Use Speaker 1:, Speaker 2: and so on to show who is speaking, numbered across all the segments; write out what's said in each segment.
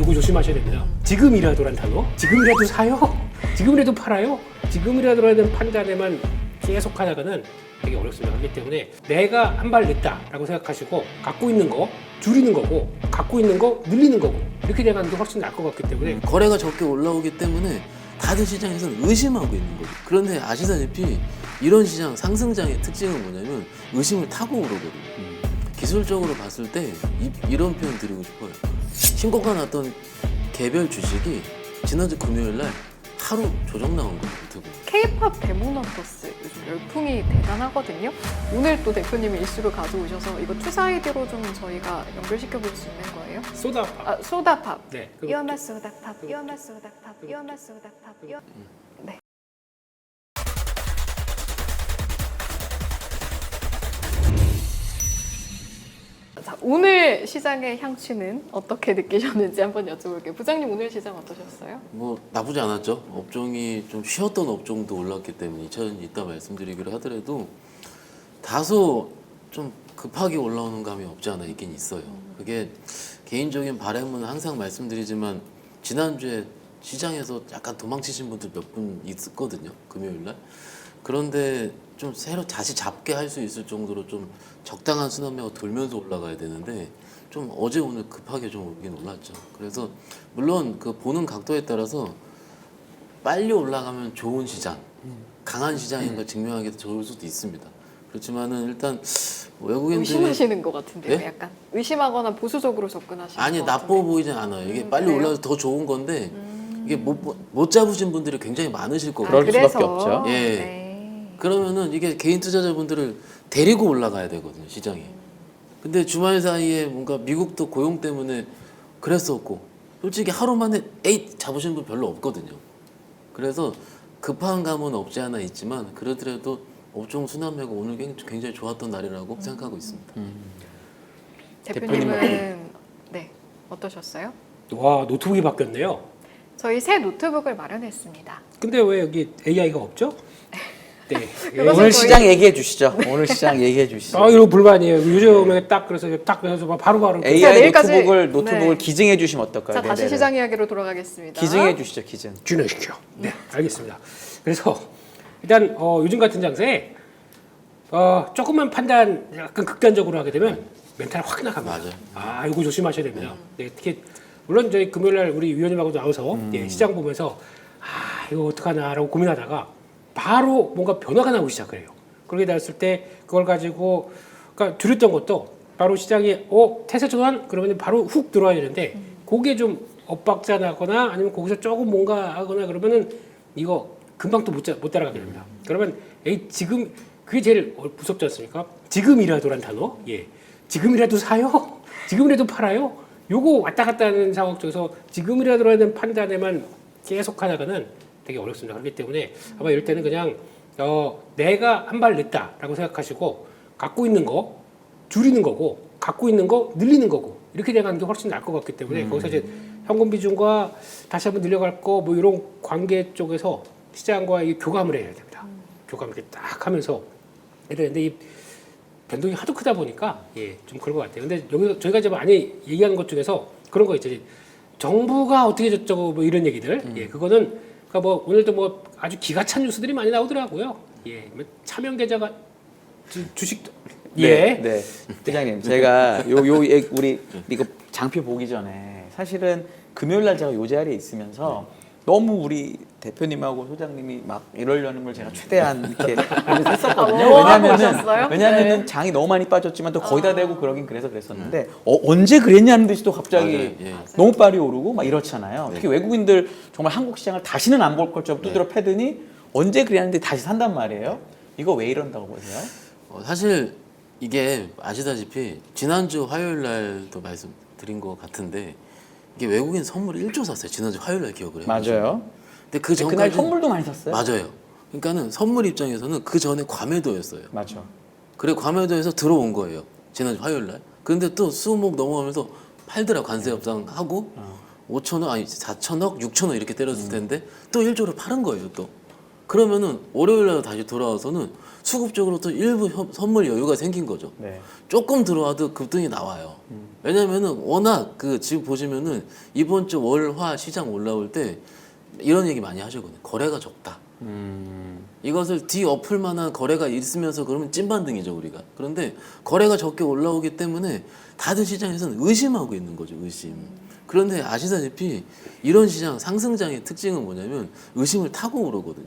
Speaker 1: 이거 조심하셔야 됩니다. 지금이라도란 단어. 지금이라도 사요? 지금이라도 팔아요? 지금이라도라는 판단에만 계속 하다가는 되게 어렵습니다. 그렇기 때문에 내가 한 발 늦다라고 생각하시고 갖고 있는 거 줄이는 거고 갖고 있는 거 늘리는 거고 이렇게 돼가는 게 훨씬 나을 것 같기 때문에
Speaker 2: 거래가 적게 올라오기 때문에 다들 시장에서는 의심하고 있는 거죠. 그런데 아시다시피 이런 시장 상승장의 특징은 뭐냐면 의심을 타고 오르거든요. 기술적으로 봤을 때 이런 표현 드리고 싶어요. 신고가 났던 개별 주식이 지난주 금요일 날 하루 조정 나온 거예요. 유튜브.
Speaker 3: K-팝 데모넌터스 요즘 열풍이 대단하거든요. 오늘 또 대표님이 이슈를 가져오셔서 이거 투자 아이디어로 좀 저희가 연결시켜 볼 수 있는 거예요?
Speaker 1: 소다팝.
Speaker 3: 아, 소다팝.
Speaker 1: 네.
Speaker 3: 이어마 소다팝, 이어마 소다팝, 이어마 소다팝, 네. 자, 오늘 시장의 향취는 어떻게 느끼셨는지 한번 여쭤볼게요. 부장님 오늘 시장 어떠셨어요?
Speaker 2: 뭐 나쁘지 않았죠. 업종이 좀 쉬었던 업종도 올랐기 때문에 2차전이 있다 말씀드리기로 하더라도 다소 좀 급하게 올라오는 감이 없지 않아 있긴 있어요. 그게 개인적인 바람은 항상 말씀드리지만 지난주에 시장에서 약간 도망치신 분들 몇 분 있었거든요. 금요일 날. 그런데 좀 새로 다시 잡게 할 수 있을 정도로 좀 적당한 순환매가 돌면서 올라가야 되는데 좀 어제 오늘 급하게 좀 오르긴 올랐죠. 그래서 물론 그 보는 각도에 따라서 빨리 올라가면 좋은 시장, 강한 시장인 걸 증명하기 좋을 수도 있습니다. 그렇지만은 일단 외국인들이
Speaker 3: 의심하시는 것 같은데요.
Speaker 2: 네?
Speaker 3: 약간 의심하거나 보수적으로 접근하시는
Speaker 2: 아니
Speaker 3: 것
Speaker 2: 나빠
Speaker 3: 같은데.
Speaker 2: 보이진 않아요. 이게 빨리
Speaker 3: 그래요?
Speaker 2: 올라서 더 좋은 건데 이게 못 잡으신 분들이 굉장히 많으실 거고.
Speaker 4: 그럴
Speaker 3: 그래서?
Speaker 4: 수밖에 없죠.
Speaker 2: 예.
Speaker 3: 네.
Speaker 2: 그러면은 이게 개인 투자자분들을 데리고 올라가야 되거든요, 시장에. 근데 주말 사이에 뭔가 미국도 고용 때문에 그랬었고, 솔직히 하루 만에 에잇 잡으신 분 별로 없거든요. 그래서 급한 감은 없지 않아 있지만, 그러더라도 업종 순환매가 오늘 굉장히 좋았던 날이라고 생각하고 있습니다.
Speaker 3: 대표님은 네 어떠셨어요?
Speaker 1: 와 노트북이 바뀌었네요.
Speaker 3: 저희 새 노트북을 마련했습니다.
Speaker 1: 근데 왜 여기 AI가 없죠? 네.
Speaker 3: 그것은
Speaker 4: 오늘
Speaker 3: 저희-
Speaker 4: 시장 얘기해 주시죠. 오늘 시장 얘기해 주시죠.
Speaker 1: 아 이거 불만이에요. 요즘에 딱 그래서 딱 그래서 바로바로
Speaker 4: AI
Speaker 3: 내일까지-
Speaker 4: 노트북을
Speaker 3: 네.
Speaker 4: 기증해 주시면 어떨까요?
Speaker 3: 자 다시
Speaker 4: 네네네.
Speaker 3: 시장 이야기로 돌아가겠습니다.
Speaker 4: 기증해 주시죠, 기증.
Speaker 1: 준행시켜. 네, 알겠습니다. 그래서 일단 요즘 같은 장세에 조금만 판단 약간 극단적으로 하게 되면 멘탈 확 나갑니다.
Speaker 2: 맞아요.
Speaker 1: 아, 이거 조심하셔야 됩니다. 네, 특히 물론 저희 금요일날 우리 위원님하고 나와서 예, 시장 보면서 이거 어떡하나라고 고민하다가 바로 뭔가 변화가 나오기 시작해요. 그렇게 됐을 때 그걸 가지고 그러니까 두렸던 것도 바로 시장이 태세 전환 그러면 바로 훅 들어와야 되는데 그게 좀 엇박자 나거나 아니면 거기서 조금 뭔가 하거나 그러면은 이거 금방 또 못 따라가게 됩니다. 그러면 지금 그게 제일 무섭지 않습니까? 지금이라도란 단어. 예. 지금이라도 사요? 지금이라도 팔아요? 요거 왔다 갔다 하는 상황 쪽에서 지금이라도라는 판단에만 계속 하다가는 되게 어렵습니다. 그렇기 때문에 아마 이럴 때는 그냥 내가 한 발 늦다라고 생각하시고 갖고 있는 거 줄이는 거고 갖고 있는 거 늘리는 거고 이렇게 돼가는 게 훨씬 나을 것 같기 때문에 거기서 이제 현금 비중과 다시 한번 늘려갈 거 뭐 이런 관계 쪽에서 시장과 이 교감을 해야 됩니다. 교감을 이렇게 딱 하면서 해야 되는데 이 변동이 하도 크다 보니까 좀 그런 것 같아요. 근데 여기서 저희가 이제 많이 얘기하는 것 중에서 그런 거 있죠. 정부가 어떻게 저쩌고 뭐 이런 얘기들. 그거는 그러니까 뭐 오늘도 뭐 아주 기가 찬 뉴스들이 많이 나오더라고요. 뭐 차명 계좌가 주식도
Speaker 4: 네. 부장님, 제가 우리 이거 장표 보기 전에 사실은 금요일 날 제가 요 자리에 있으면서 너무 우리 대표님하고 소장님이 막 이러려는 걸 제가 최대한 이렇게 했었거든요. 왜냐면은 장이 너무 많이 빠졌지만 또 거의 다 되고 그러긴 그랬었는데 언제 그랬냐는 듯이 또 갑자기
Speaker 2: 맞아요. 예.
Speaker 4: 너무 빨리 오르고 막 이렇잖아요. 특히 외국인들 정말 한국 시장을 다시는 안 볼 것처럼 두드려 패더니 언제 그랬는데 다시 산단 말이에요. 이거 왜 이런다고 보세요?
Speaker 2: 사실 이게 아시다시피 지난주 화요일 날도 말씀드린 것 같은데 이게 외국인 선물 1조 샀어요. 지난주 화요일 날 기억을 해요.
Speaker 4: 맞아요.
Speaker 2: 근데 그 전까지
Speaker 4: 그날 선물도 많이 샀어요.
Speaker 2: 맞아요. 그러니까는 선물 입장에서는 그 전에 과매도였어요.
Speaker 4: 맞죠.
Speaker 2: 그래 과매도에서 들어온 거예요. 지난주 화요일 날. 그런데 또 수목 넘어가면서 팔더라 관세 협상하고 5천억 아니 4천억 6천억 이렇게 때렸을 텐데 또 1조를 파는 거예요 또. 그러면은 월요일 날 다시 돌아와서는 수급적으로 또 일부 선물 여유가 생긴 거죠.
Speaker 4: 네.
Speaker 2: 조금 들어와도 급등이 나와요. 왜냐면은 워낙 지금 보시면은 이번 주 월화 시장 올라올 때 이런 얘기 많이 하시거든요. 거래가 적다. 이것을 뒤엎을 만한 거래가 있으면서 그러면 찐반등이죠, 우리가. 그런데 거래가 적게 올라오기 때문에 다들 시장에서는 의심하고 있는 거죠, 의심. 그런데 아시다시피 이런 시장, 상승장의 특징은 뭐냐면 의심을 타고 오르거든요.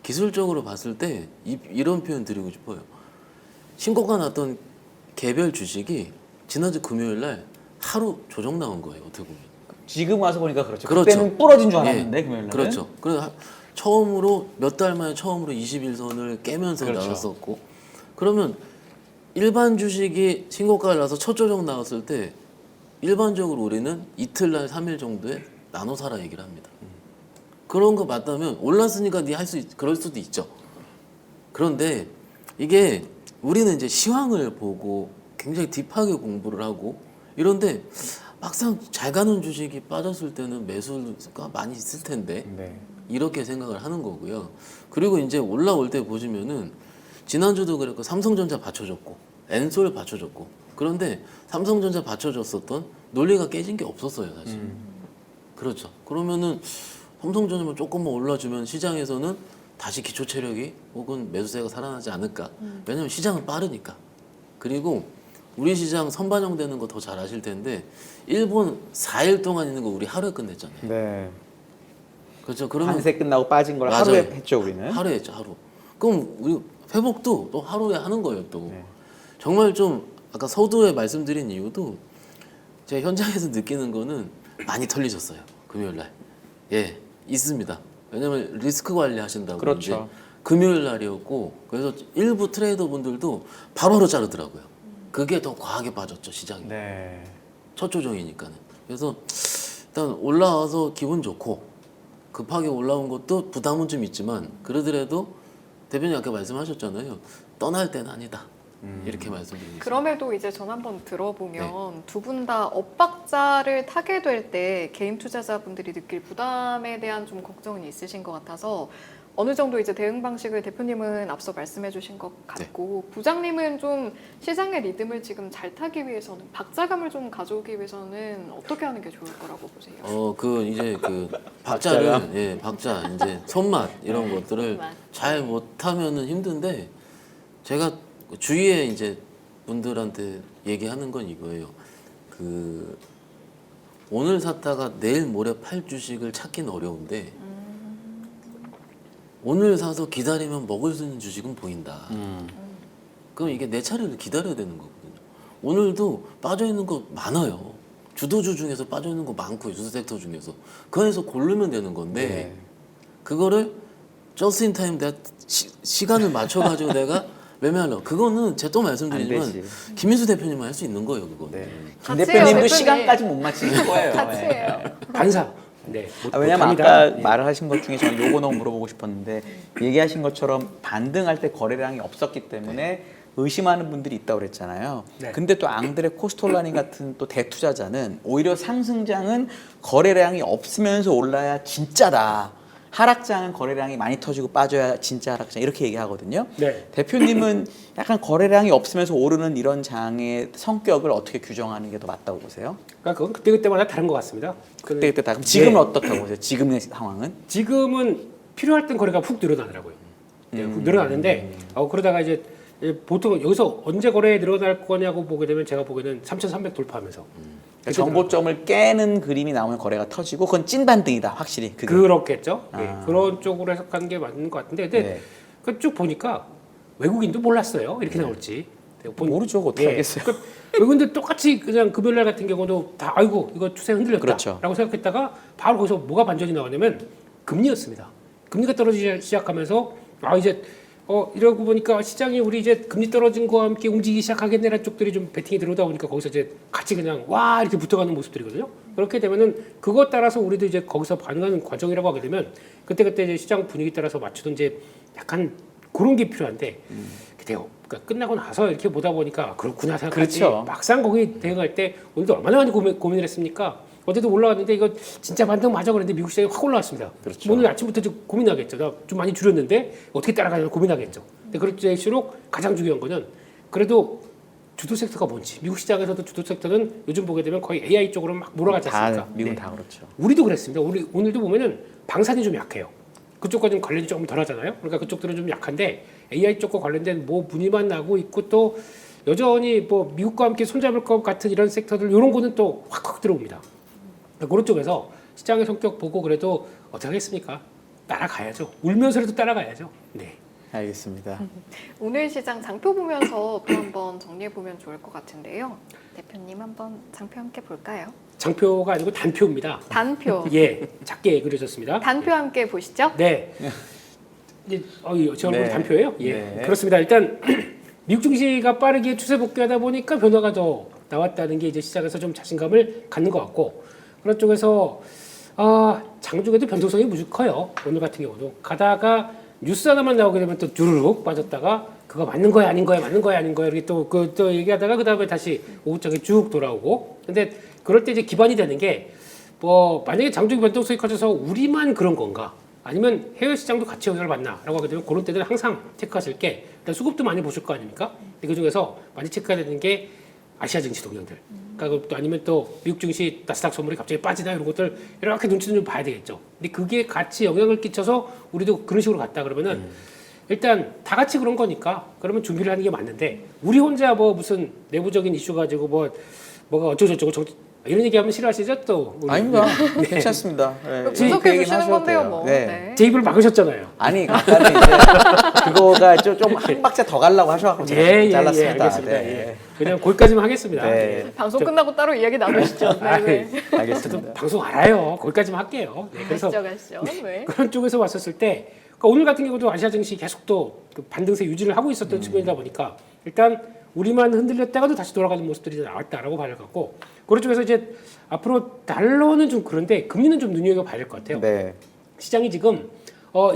Speaker 2: 기술적으로 봤을 때 이런 표현 드리고 싶어요. 신고가 났던 개별 주식이 지난주 금요일 날 하루 조정 나온 거예요, 어떻게 보면.
Speaker 4: 지금 와서 보니까 그렇죠.
Speaker 2: 그렇죠.
Speaker 4: 그때는 부러진 줄
Speaker 2: 예,
Speaker 4: 알았는데 금요일 날은.
Speaker 2: 그렇죠. 그래서 처음으로 몇 달 만에 처음으로 21선을 깨면서
Speaker 4: 그렇죠.
Speaker 2: 나왔었고, 그러면 일반 주식이 신고가를 나서 첫 조정 나왔을 때 일반적으로 우리는 이틀날 3일 정도에 나눠 사라 얘기를 합니다. 그런 거 맞다면 올랐으니까 네 할 수 그럴 수도 있죠. 그런데 이게 우리는 이제 시황을 보고 굉장히 딥하게 공부를 하고 이런데 막상 잘 가는 주식이 빠졌을 때는 매수가 많이 있을 텐데
Speaker 4: 네.
Speaker 2: 이렇게 생각을 하는 거고요. 그리고 이제 올라올 때 보시면은 지난주도 그랬고 삼성전자 받쳐줬고 엔솔 받쳐줬고 그런데 삼성전자 받쳐줬었던 논리가 깨진 게 없었어요, 사실. 그렇죠. 그러면은 삼성전자만 조금만 올라주면 시장에서는 다시 기초 체력이 혹은 매수세가 살아나지 않을까. 왜냐면 시장은 빠르니까. 그리고 우리 시장 선반영되는 거 더 잘 아실 텐데 일본 4일 동안 있는 거 우리 하루에 끝냈잖아요.
Speaker 4: 네.
Speaker 2: 그렇죠. 그러면
Speaker 4: 한세 끝나고 빠진 걸
Speaker 2: 맞아요.
Speaker 4: 하루에 했죠 우리는.
Speaker 2: 하루에 했죠, 하루. 그럼 우리 회복도 또 하루에 하는 거예요, 또.
Speaker 4: 네.
Speaker 2: 정말 좀 아까 서두에 말씀드린 이유도 제가 현장에서 느끼는 거는 많이 털리셨어요, 금요일 날. 예, 있습니다. 왜냐면 리스크 관리 하신다고.
Speaker 4: 그렇죠.
Speaker 2: 이제 금요일 날이었고 그래서 일부 트레이더 분들도 바로바로 자르더라고요. 그게 더 과하게 빠졌죠, 시장이.
Speaker 4: 네.
Speaker 2: 첫 조정이니까는. 그래서 일단 올라와서 기분 좋고 급하게 올라온 것도 부담은 좀 있지만 그러더라도 대표님 아까 말씀하셨잖아요. 떠날 때는 아니다. 이렇게 말씀드리겠습니다.
Speaker 3: 그럼에도 이제 전 한번 들어보면
Speaker 2: 네.
Speaker 3: 두 분 다 엇박자를 타게 될 때 개인 투자자분들이 느낄 부담에 대한 좀 걱정은 있으신 것 같아서 어느 정도 이제 대응 방식을 대표님은 앞서 말씀해 주신 것 같고 부장님은 좀 시장의 리듬을 지금 잘 타기 위해서는 박자감을 좀 가져오기 위해서는 어떻게 하는 게 좋을 거라고 보세요?
Speaker 2: 이제 박자를 예, 박자 이제 손맛 이런 것들을
Speaker 3: 손맛.
Speaker 2: 잘 못하면은 힘든데 제가 주위에 이제 분들한테 얘기하는 건 이거예요. 오늘 샀다가 내일 모레 팔 주식을 찾기는 어려운데 오늘 사서 기다리면 먹을 수 있는 주식은 보인다. 그럼 이게 내 차례를 기다려야 되는 거거든요. 오늘도 빠져 있는 거 많아요. 주도주 중에서 빠져 있는 거 많고 주도 섹터 중에서 그 안에서 고르면 되는 건데
Speaker 4: 네.
Speaker 2: 그거를 just in time 내가 시간을 맞춰가지고 내가 매매하려고 그거는 제가 또
Speaker 4: 안
Speaker 2: 말씀드리지만
Speaker 4: 되지.
Speaker 2: 김민수 대표님만 할 수 있는 거예요, 그거는.
Speaker 4: 네.
Speaker 3: 같이
Speaker 4: 김 대표님도
Speaker 3: 해요, 대표님.
Speaker 4: 시간까지 못 맞추실 거예요.
Speaker 3: 같이
Speaker 4: 네.
Speaker 3: 해요.
Speaker 1: 반사. 네.
Speaker 4: 왜냐면
Speaker 1: 못합니다.
Speaker 4: 아까
Speaker 1: 네.
Speaker 4: 말을 하신 것 중에 저는 요거 너무 물어보고 싶었는데 얘기하신 것처럼 반등할 때 거래량이 없었기 때문에 의심하는 분들이 있다고 그랬잖아요.
Speaker 1: 네.
Speaker 4: 근데 또 앙드레 코스톨라니 같은 또 대투자자는 오히려 상승장은 거래량이 없으면서 올라야 진짜다. 하락장은 거래량이 많이 터지고 빠져야 진짜 하락장 이렇게 얘기하거든요.
Speaker 1: 네.
Speaker 4: 대표님은 약간 거래량이 없으면서 오르는 이런 장의 성격을 어떻게 규정하는 게 더 맞다고 보세요?
Speaker 1: 그러니까 그건 그때그때마다 다른 것 같습니다.
Speaker 4: 그때 다 그럼 지금은
Speaker 1: 네.
Speaker 4: 어떻다고 보세요? 지금의 상황은?
Speaker 1: 지금은 필요할 땐 거래가 훅 늘어나더라고요. 네, 훅 늘어나는데 그러다가 이제 보통 여기서 언제 거래에 늘어날 거냐고 보게 되면 제가 보기에는 3,300 돌파하면서 그때
Speaker 4: 정고점을 깨는 그림이 나오면 거래가 터지고 그건 찐 반등이다 확실히 그게.
Speaker 1: 그렇겠죠. 예,
Speaker 4: 아.
Speaker 1: 그런 쪽으로 해석하는 게 맞는 것 같은데 근데
Speaker 4: 네.
Speaker 1: 그쭉 보니까 외국인도 몰랐어요. 이렇게 나올지.
Speaker 4: 모르죠. 어떻게 알겠어요.
Speaker 1: 그러니까 외국인들 똑같이 그냥 금요일 날 같은 경우도 다 아이고 이거 추세 흔들렸다라고
Speaker 4: 그렇죠.
Speaker 1: 생각했다가 바로 거기서 뭐가 반전이 나왔냐면 금리였습니다. 금리가 떨어지기 시작하면서 이제 이러고 보니까 시장이 우리 이제 금리 떨어진 거와 함께 움직이기 시작하겠네라는 쪽들이 좀 베팅이 들어오다 보니까 거기서 이제 같이 그냥 와 이렇게 붙어가는 모습들이거든요. 그렇게 되면은 그것 따라서 우리도 이제 거기서 반응하는 과정이라고 하게 되면 그때 이제 시장 분위기 따라서 맞추던 이제 약간 그런 게 필요한데 그러니까 끝나고 나서 이렇게 보다 보니까 그렇구나 생각하지.
Speaker 4: 그렇죠.
Speaker 1: 막상 거기 대응할 때 오늘도 얼마나 많이 고민을 했습니까? 어제도 올라왔는데 이거 진짜 반등 맞아 그랬는데 미국 시장이 확 올라왔습니다.
Speaker 4: 그렇죠.
Speaker 1: 오늘 아침부터 좀 고민하겠죠. 나 좀 많이 줄였는데 어떻게 따라가냐 고민하겠죠. 근데 그럴수록 가장 중요한 거는 그래도 주도 섹터가 뭔지 미국 시장에서도 주도 섹터는 요즘 보게 되면 거의 AI 쪽으로 막 몰아가지 않습니까?
Speaker 4: 미국은
Speaker 1: 네.
Speaker 4: 다 그렇죠.
Speaker 1: 우리도 그랬습니다. 오늘도 보면은 방산이 좀 약해요. 그쪽과 좀 관련이 조금 덜하잖아요. 그러니까 그쪽들은 좀 약한데 AI 쪽과 관련된 뭐 문의만 나고 있고 또 여전히 뭐 미국과 함께 손잡을 것 같은 이런 섹터들 이런 거는 또 확확 들어옵니다. 그런 쪽에서 시장의 성격 보고 그래도 어떻게 하겠습니까? 따라가야죠. 울면서라도 따라가야죠. 네.
Speaker 4: 알겠습니다.
Speaker 3: 오늘 시장 장표 보면서 또 한번 정리해 보면 좋을 것 같은데요. 대표님 한번 장표 함께 볼까요?
Speaker 1: 장표가 아니고 단표입니다.
Speaker 3: 단표.
Speaker 1: 예, 작게 그려졌습니다.
Speaker 3: 단표 함께 보시죠.
Speaker 1: 네. 이제 제 얼굴
Speaker 4: 네.
Speaker 1: 단표예요. 예,
Speaker 4: 네.
Speaker 1: 그렇습니다. 일단 미국 증시가 빠르게 추세 복귀하다 보니까 변화가 더 나왔다는 게 이제 시장에서 좀 자신감을 갖는 것 같고 그런 쪽에서 장중에도 변동성이 무지 커요. 오늘 같은 경우도 가다가 뉴스 하나만 나오게 되면 또 주르륵 빠졌다가 그거 맞는 거야 아닌 거야 맞는 거야 아닌 거야 이렇게 또 얘기하다가 그 다음에 다시 오후장에 쭉 돌아오고 근데 그럴 때 이제 기반이 되는 게 뭐 만약에 장중 변동성이 커져서 우리만 그런 건가 아니면 해외 시장도 같이 영향을 받나라고 하게 되면 그런 때는 항상 체크하실 게 일단 수급도 많이 보실 거 아닙니까? 근데 그 중에서 많이 체크해야 되는 게 아시아 증시 동향들. 그러니까 또 아니면 또 미국 증시 나스닥 선물이 갑자기 빠지나 이런 것들 이렇게 눈치는 좀 봐야 되겠죠. 근데 그게 같이 영향을 끼쳐서 우리도 그런 식으로 갔다 그러면은 일단 다 같이 그런 거니까 그러면 준비를 하는 게 맞는데 우리 혼자 뭐 무슨 내부적인 이슈 가지고 뭐가 어쩌고저쩌고 이런 얘기하면 싫어하시죠 또? 우리.
Speaker 4: 아닙니다.
Speaker 1: 네.
Speaker 4: 괜찮습니다. 네.
Speaker 3: 분석해
Speaker 4: 그 얘기는
Speaker 3: 주시는
Speaker 4: 하셔도
Speaker 3: 건데요,
Speaker 4: 돼요.
Speaker 3: 뭐.
Speaker 4: 네.
Speaker 3: 네.
Speaker 1: 제 입을 막으셨잖아요.
Speaker 4: 아니 아까는 이제 그거가 좀 한 박자 더 가려고 하셔갖고 제가 잘랐습니다.
Speaker 1: 알겠습니다.
Speaker 4: 네.
Speaker 1: 예. 그냥 거기까지만 하겠습니다.
Speaker 4: 네.
Speaker 1: 예.
Speaker 3: 방송 끝나고 따로 이야기 나누시죠. 네, 네.
Speaker 1: 저도
Speaker 4: 알겠습니다.
Speaker 1: 방송 알아요. 거기까지만 할게요. 네, 그래서
Speaker 3: 가시죠. 네.
Speaker 1: 그런 쪽에서 왔었을 때 그러니까 오늘 같은 경우도 아시아 증시 계속 또 그 반등세 유지를 하고 있었던 측면이다 보니까 일단 우리만 흔들렸다가도 다시 돌아가는 모습들이 나왔다라고 봐야 할 것 같고 그런 쪽에서 이제 앞으로 달러는 좀 그런데 금리는 좀 눈여겨봐야 될 것 같아요.
Speaker 4: 네.
Speaker 1: 시장이 지금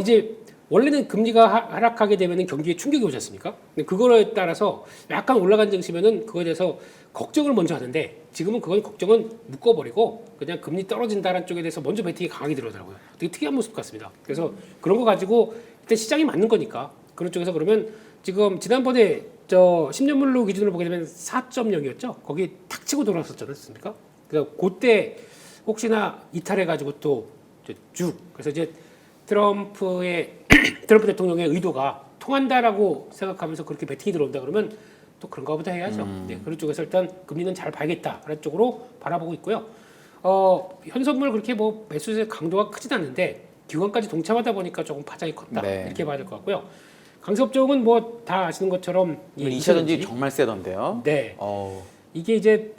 Speaker 1: 이제 원래는 금리가 하락하게 되면은 경기에 충격이 오지 않습니까? 근데 그거에 따라서 약간 올라간 증시면은 그거에 대해서 걱정을 먼저 하는데 지금은 그건 걱정은 묶어버리고 그냥 금리 떨어진다는 쪽에 대해서 먼저 베팅이 강하게 들어오더라고요. 되게 특이한 모습 같습니다. 그래서 그런 거 가지고 일단 시장이 맞는 거니까 그런 쪽에서 그러면 지금 지난번에 10년물로 기준으로 보게 되면 4.0이었죠. 거기 탁 치고 돌아섰지 않았습니까? 그러니까 그때 혹시나 이탈해가지고 또 쭉 그래서 이제 트럼프 대통령의 의도가 통한다라고 생각하면서 그렇게 베팅이 들어온다 그러면 또 그런가 보다 해야죠. 네, 그런 쪽에서 일단 금리는 잘 봐야겠다라는 쪽으로 바라보고 있고요. 현선물 그렇게 뭐 매수세 강도가 크진 않는데 기관까지 동참하다 보니까 조금 파장이 컸다
Speaker 4: 네.
Speaker 1: 이렇게 봐야 될 것 같고요. 강세업종은 뭐 다 아시는 것처럼
Speaker 4: 오늘 2차전지 정말 세던데요.
Speaker 1: 네,
Speaker 4: 어,
Speaker 1: 이게 이제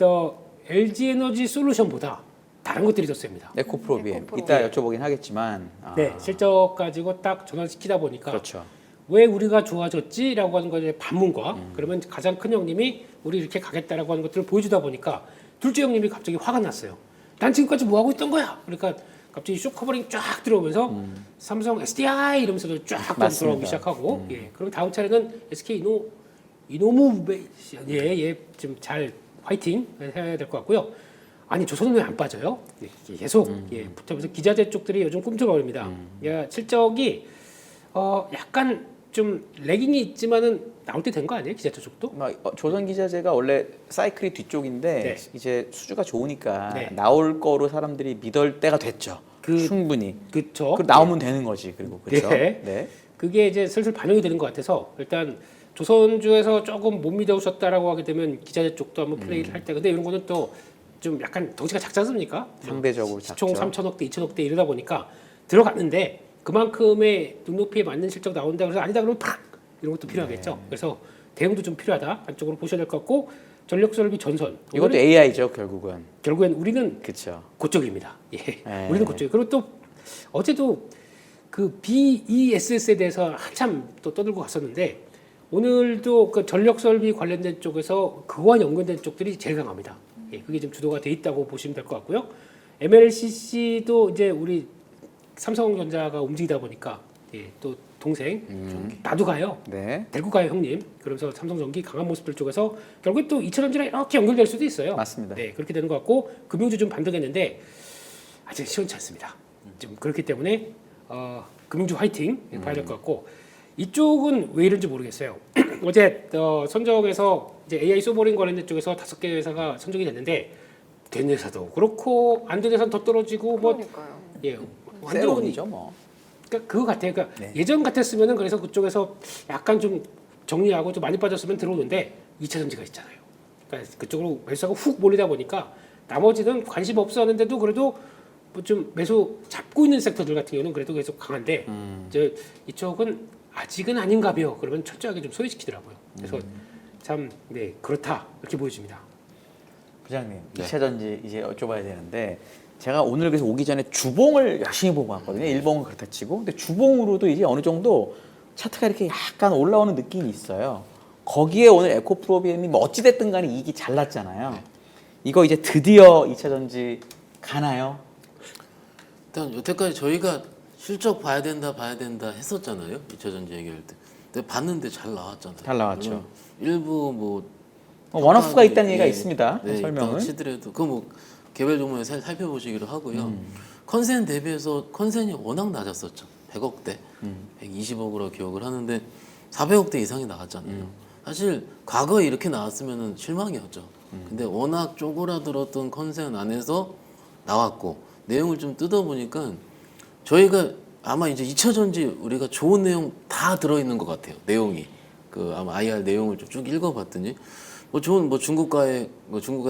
Speaker 1: LG 에너지 솔루션보다 다른 것들이 더 셉니다.
Speaker 4: 에코프로비엠
Speaker 3: 에코프로.
Speaker 4: 이따 여쭤보긴 하겠지만
Speaker 1: 네, 실적 가지고 딱 전환시키다 보니까
Speaker 4: 그렇죠.
Speaker 1: 왜 우리가 좋아졌지라고 하는 거에 반문과 그러면 가장 큰 형님이 우리 이렇게 가겠다라고 하는 것들을 보여주다 보니까 둘째 형님이 갑자기 화가 났어요. 난 지금까지 뭐 하고 있던 거야. 그러니까 갑자기 쇼 커버링 쫙 들어오면서 삼성 SDI 이러면서도 쫙
Speaker 4: 맞습니다.
Speaker 1: 들어오기 시작하고 예. 그럼 다음 차례는 SK 이노무베이션 예, 좀 잘 화이팅 해야 될 것 같고요. 아니 조선은 왜 안 빠져요? 예, 계속 예, 붙으면서 기자재 쪽들이 요즘 꿈틀거립니다. 야, 실적이 약간 좀 레깅이 있지만은 나올 때 된 거 아니에요? 기자재 쪽도?
Speaker 4: 조선 기자재가 원래 사이클이 뒤쪽인데
Speaker 1: 네.
Speaker 4: 이제 수주가 좋으니까
Speaker 1: 네.
Speaker 4: 나올 거로 사람들이 믿을 때가 됐죠. 충분히.
Speaker 1: 그렇죠.
Speaker 4: 그 나오면 되는 거지. 그리고 그렇죠.
Speaker 1: 네.
Speaker 4: 네.
Speaker 1: 그게 이제 슬슬 반영이 되는 것 같아서 일단 조선주에서 조금 못 믿어오셨다라고 하게 되면 기자재 쪽도 한번 플레이를 할 때 근데 이런 거는 또 좀 약간 덩치가 작지 않습니까?
Speaker 4: 상대적으로
Speaker 1: 시총
Speaker 4: 작죠.
Speaker 1: 3천억대, 2천억대 이러다 보니까 들어갔는데 그만큼의 눈높이에 맞는 실적 나온다 그래서 아니다 그러면 팍 이런 것도 필요하겠죠.
Speaker 4: 네.
Speaker 1: 그래서 대응도 좀 필요하다 한쪽으로 보셔야 될 것 같고 전력설비 전선
Speaker 4: 이것도
Speaker 1: 오늘은
Speaker 4: AI죠, 결국은.
Speaker 1: 결국엔 우리는
Speaker 4: 그렇죠.
Speaker 1: 그쪽입니다. 예,
Speaker 4: 네.
Speaker 1: 우리는 그쪽. 그리고 또 어제도 그 BESS에 대해서 한참 또 떠들고 갔었는데 오늘도 그 전력 설비 관련된 쪽에서 그와 연관된 쪽들이 제일 강합니다. 예, 그게 지금 주도가 돼 있다고 보시면 될 것 같고요. MLCC도 이제 우리 삼성전자가 움직이다 보니까 예, 또 동생 나도 가요.
Speaker 4: 네.
Speaker 1: 데리고 가요 형님. 그러면서 삼성전기 강한 모습들 쪽에서 결국에 또 2차전지랑 이렇게 연결될 수도 있어요.
Speaker 4: 맞습니다.
Speaker 1: 네 그렇게 되는 것 같고 금융주 좀 반등했는데 아직 시원치 않습니다. 좀 그렇기 때문에 금융주 화이팅 봐야 될 것 같고 이쪽은 왜 이런지 모르겠어요. 어제 선적에서 이제 AI 소버린 관련된 쪽에서 5개 회사가 선정이 됐는데 된 회사도 그렇고 안 된 회사는 더 떨어지고 뭐
Speaker 3: 그러니까요.
Speaker 1: 예. 완전히
Speaker 4: 세론이죠 뭐.
Speaker 1: 그러니까 그거 같아요. 그러니까
Speaker 4: 네.
Speaker 1: 예전 같았으면은 그래서 그쪽에서 약간 좀 정리하고 좀 많이 빠졌으면 들어오는데 2차 전지가 있잖아요. 그러니까 그쪽으로 매수하고 훅 몰리다 보니까 나머지는 관심 없어 하는데도 그래도 뭐 좀 매수 잡고 있는 섹터들 같은 경우는 그래도 계속 강한데 이제 이쪽은 아직은 아닌가벼. 그러면 철저하게 좀 소외시키더라고요. 그래서 참 네 그렇다 이렇게 보여집니다.
Speaker 4: 부장님,
Speaker 2: 네.
Speaker 4: 2차 전지 이제 여쭤봐야 되는데 제가 오늘 그래서 오기 전에 주봉을 열심히 보고 왔거든요. 일봉은 그렇다 치고. 근데 주봉으로도 이제 어느 정도 차트가 이렇게 약간 올라오는 느낌이 있어요. 거기에 오늘 에코프로비엠이 뭐 어찌됐든 간에 이익이 잘 났잖아요. 이거 이제 드디어 2차 전지 가나요?
Speaker 2: 일단 여태까지 저희가 실적 봐야 된다 했었잖아요. 2차 전지 얘기할 때. 근데 봤는데 잘 나왔잖아요.
Speaker 4: 잘 나왔죠.
Speaker 2: 물론 일부 뭐
Speaker 4: 원오프가 있다는 얘기가
Speaker 2: 예,
Speaker 4: 있습니다.
Speaker 2: 네,
Speaker 4: 설명은.
Speaker 2: 있다고 치더라도 그 뭐 개별 종목에 살펴보시기로 하고요. 컨센 대비해서 컨센이 워낙 낮았었죠. 100억대, 120억으로 기억을 하는데 400억대 이상이 나왔잖아요. 사실 과거에 이렇게 나왔으면 실망이었죠. 근데 워낙 쪼그라들었던 컨센 안에서 나왔고 내용을 좀 뜯어보니까 저희가 아마 이제 2차 전지 우리가 좋은 내용 다 들어있는 것 같아요. 내용이 그 아마 IR 내용을 좀 쭉 읽어봤더니 뭐 좋은 뭐 중국과의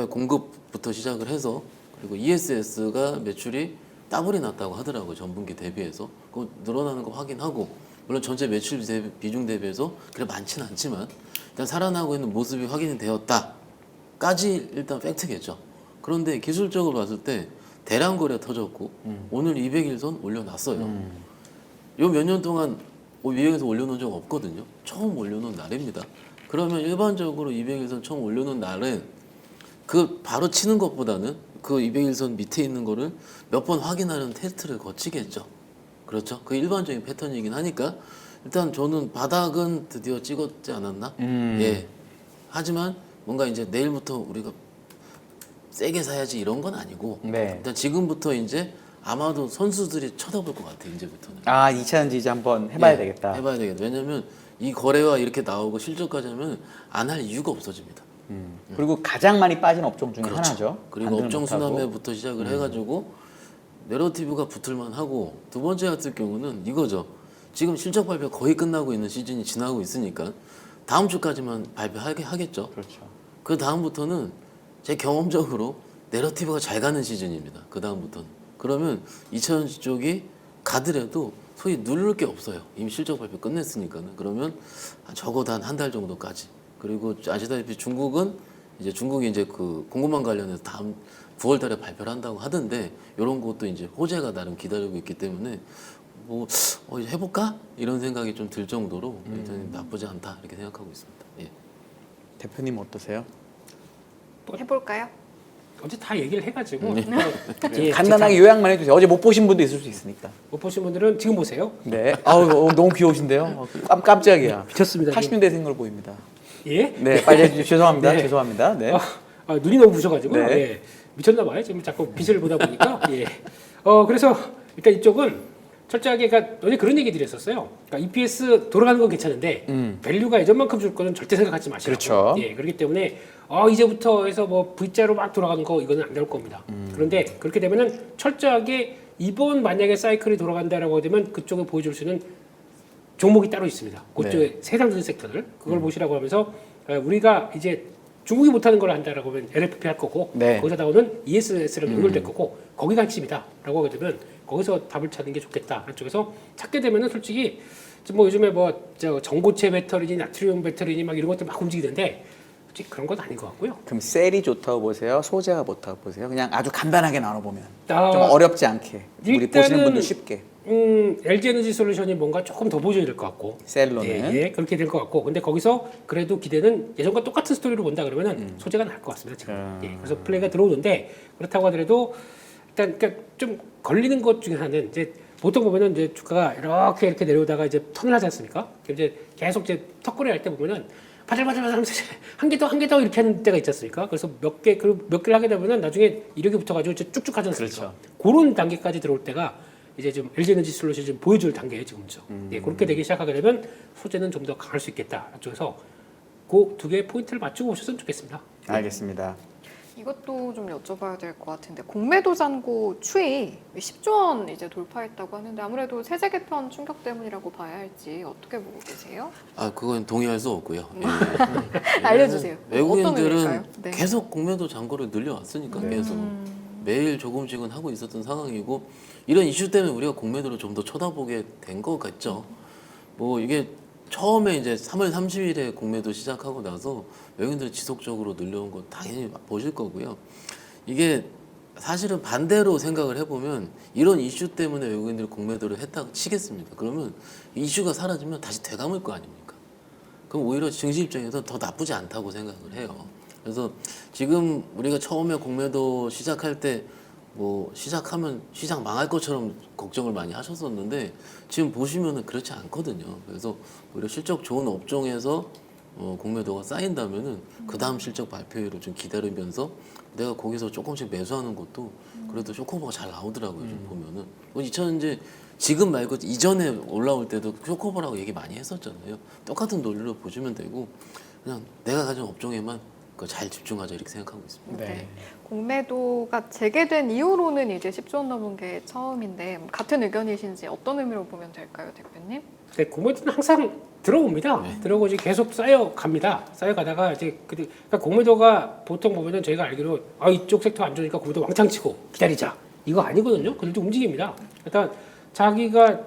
Speaker 2: 공급부터 시작을 해서 그리고 ESS가 매출이 더블이 났다고 하더라고요. 전분기 대비해서 그 늘어나는 거 확인하고 물론 전체 매출 비중 대비해서 그래 많지는 않지만 일단 살아나고 있는 모습이 확인이 되었다까지 일단 팩트겠죠. 그런데 기술적으로 봤을 때 대량 거래 터졌고 오늘 200일선 올려놨어요. 요 몇 년 동안 200에서 올려놓은 적 없거든요. 처음 올려놓은 날입니다. 그러면 일반적으로 200일선 처음 올려놓은 날은 그 바로 치는 것보다는 그 200일선 밑에 있는 거를 몇 번 확인하는 테스트를 거치겠죠. 그렇죠. 그 일반적인 패턴이긴 하니까 일단 저는 바닥은 드디어 찍었지 않았나? 예. 하지만 뭔가 이제 내일부터 우리가 세게 사야지 이런 건 아니고
Speaker 4: 네.
Speaker 2: 일단 지금부터 이제 아마도 선수들이 쳐다볼 것 같아 이제부터는.
Speaker 4: 아, 2차 전지 이제 한번 해봐야
Speaker 2: 예,
Speaker 4: 되겠다.
Speaker 2: 해봐야 되겠다. 왜냐면 이 거래와 이렇게 나오고 실적까지 하면 안 할 이유가 없어집니다.
Speaker 4: 그리고 가장 많이 빠진 업종 중에
Speaker 2: 그렇죠.
Speaker 4: 하나죠.
Speaker 2: 그리고
Speaker 4: 반등을
Speaker 2: 업종
Speaker 4: 못하고.
Speaker 2: 순환매부터 시작을 해가지고 내러티브가 붙을만 하고 두 번째 같은 경우는 이거죠. 지금 실적 발표 거의 끝나고 있는 시즌이 지나고 있으니까 다음 주까지만 발표하겠죠.
Speaker 4: 그렇죠.
Speaker 2: 그 다음부터는 제 경험적으로 내러티브가 잘 가는 시즌입니다. 그 다음부터는. 그러면 2차전지 쪽이 가더라도 소위 누를 게 없어요. 이미 실적 발표 끝냈으니까는. 그러면 적어도 한 달 정도까지. 그리고 아시다시피 중국이 이제 그 공급망 관련해서 다음 9월달에 발표를 한다고 하던데 이런 것도 이제 호재가 나름 기다리고 있기 때문에 뭐 해볼까 이런 생각이 좀 들 정도로 일단 나쁘지 않다 이렇게 생각하고 있습니다. 예.
Speaker 4: 대표님 어떠세요?
Speaker 3: 해볼까요?
Speaker 1: 어제 다 얘기를 해가지고
Speaker 2: 네.
Speaker 1: 예,
Speaker 4: 간단하게 요약만 해주세요. 어제 못 보신 분도 있을 수 있으니까.
Speaker 1: 못 보신 분들은 지금 보세요.
Speaker 4: 네. 아우 너무 귀여우신데요. 깜짝이야.
Speaker 1: 미쳤습니다.
Speaker 4: 80년대생 걸 보입니다.
Speaker 1: 예?
Speaker 4: 네, 빨리 해주세요. 죄송합니다.
Speaker 1: 네.
Speaker 4: 죄송합니다. 네.
Speaker 1: 눈이 너무 부셔가지고
Speaker 4: 네.
Speaker 1: 예, 미쳤나 봐요. 지금 자꾸 빛을 보다 보니까. 예. 그래서 일단 이쪽은 철저하게 그러니까 어제 그런 얘기 드렸었어요. 그러니까 EPS 돌아가는 건 괜찮은데 밸류가 예전만큼 줄 거는 절대 생각하지 마시라고.
Speaker 4: 그렇죠.
Speaker 1: 예, 그렇기 때문에 이제부터 해서 뭐 V자로 막 돌아가는 거 이거는 안 나올 겁니다. 그런데 그렇게 되면은 철저하게 이번 만약에 사이클이 돌아간다라고 되면 그쪽에 보여줄 수 있는 종목이 따로 있습니다. 그쪽에 세상적인 섹터들 그걸 보시라고 하면서 우리가 이제 중국이 못하는 걸 한다라고 하면 LFP 할 거고
Speaker 4: 네.
Speaker 1: 거기서 나오는 ESS랑 연결될 거고 거기가 핵심이다라고 하게 되면 거기서 답을 찾는 게 좋겠다. 그쪽에서 찾게 되면은 솔직히 뭐 요즘에 뭐 전고체 배터리니 나트륨 배터리니 막 이런 것들 막 움직이는데 솔직히 그런 건 아닌 것 같고요.
Speaker 4: 그럼 셀이 좋다고 보세요? 소재가 좋다고 보세요? 그냥 아주 간단하게 나눠보면 좀
Speaker 1: 아,
Speaker 4: 어렵지 않게 우리
Speaker 1: 일단은
Speaker 4: 보시는 분들 쉽게
Speaker 1: LG 에너지 솔루션이 뭔가 조금 더 보여줘야 될 것 같고
Speaker 4: 셀로는
Speaker 1: 예, 그렇게 될 것 같고 근데 거기서 그래도 기대는 예전과 똑같은 스토리로 본다 그러면은 소재가 나을 것 같습니다 지금. 예, 그래서 플레이가 들어오는데 그렇다고 하더라도 일단 그러니까 좀 걸리는 것 중에 하나는 이제 보통 보면은 이제 주가가 이렇게 내려오다가 이제 턴을 하지 않습니까? 그럼 이제 계속 이제 턱걸이 할 때 보면은 바들바들 하면서 한 개 더 이렇게 하는 때가 있지 않습니까? 그래서 몇 개를 하게 되면은 나중에 이렇게 붙어가지고 이제 쭉쭉 하지 않습니까?
Speaker 4: 그렇죠.
Speaker 1: 그런 단계까지 들어올 때가 이제 좀 LG에너지 솔루션이 지금 보여줄 단계예요, 지금죠. 예, 그렇게 되기 시작하게 되면 소재는 좀 더 강할 수 있겠다. 그래서 그 두 개의 포인트를 맞추고 오셨으면 좋겠습니다.
Speaker 4: 알겠습니다.
Speaker 3: 이것도 좀 여쭤봐야 될 것 같은데 공매도 잔고 추이 10조 원 이제 돌파했다고 하는데 아무래도 세제 개편 충격 때문이라고 봐야 할지 어떻게 보고 계세요?
Speaker 2: 아 그건 동의할 수 없고요.
Speaker 3: 알려주세요. 어떤
Speaker 2: 외국인들은
Speaker 3: 의미일까요? 네.
Speaker 2: 계속 공매도 잔고를 늘려왔으니까 계속 매일 조금씩은 하고 있었던 상황이고 이런 이슈 때문에 우리가 공매도를 좀 더 쳐다보게 된 것 같죠. 뭐 이게 처음에 이제 3월 30일에 공매도 시작하고 나서 외국인들이 지속적으로 늘려온 거 당연히 보실 거고요. 이게 사실은 반대로 생각을 해보면 이런 이슈 때문에 외국인들이 공매도를 했다고 치겠습니다. 그러면 이슈가 사라지면 다시 되감을 거 아닙니까? 그럼 오히려 증시 입장에서 더 나쁘지 않다고 생각을 해요. 그래서 지금 우리가 처음에 공매도 시작할 때 뭐 시작하면 시장 망할 것처럼 걱정을 많이 하셨었는데 지금 보시면은 그렇지 않거든요. 그래서 오히려 실적 좋은 업종에서 공매도가 쌓인다면은 그 다음 실적 발표일을 좀 기다리면서 내가 거기서 조금씩 매수하는 것도 그래도 쇼커버가 잘 나오더라고요. 좀 보면은 2000 이제 지금 말고 이전에 올라올 때도 쇼커버라고 얘기 많이 했었잖아요. 똑같은 논리로 보시면 되고 그냥 내가 가진 업종에만 잘 집중하자 이렇게 생각하고 있습니다.
Speaker 3: 네. 공매도가 재개된 이후로는 이제 10조 원 넘은 게 처음인데 같은 의견이신지 어떤 의미로 보면 될까요, 대표님?
Speaker 1: 네, 공매도는 항상 들어옵니다. 들어오고 이제 계속 쌓여갑니다. 쌓여가다가 이제 그러니까 공매도가 보통 보면은 저희가 알기로 이쪽 섹터 안 좋으니까 공매도 왕창 치고 기다리자 이거 아니거든요. 그들도 움직입니다. 일단 자기가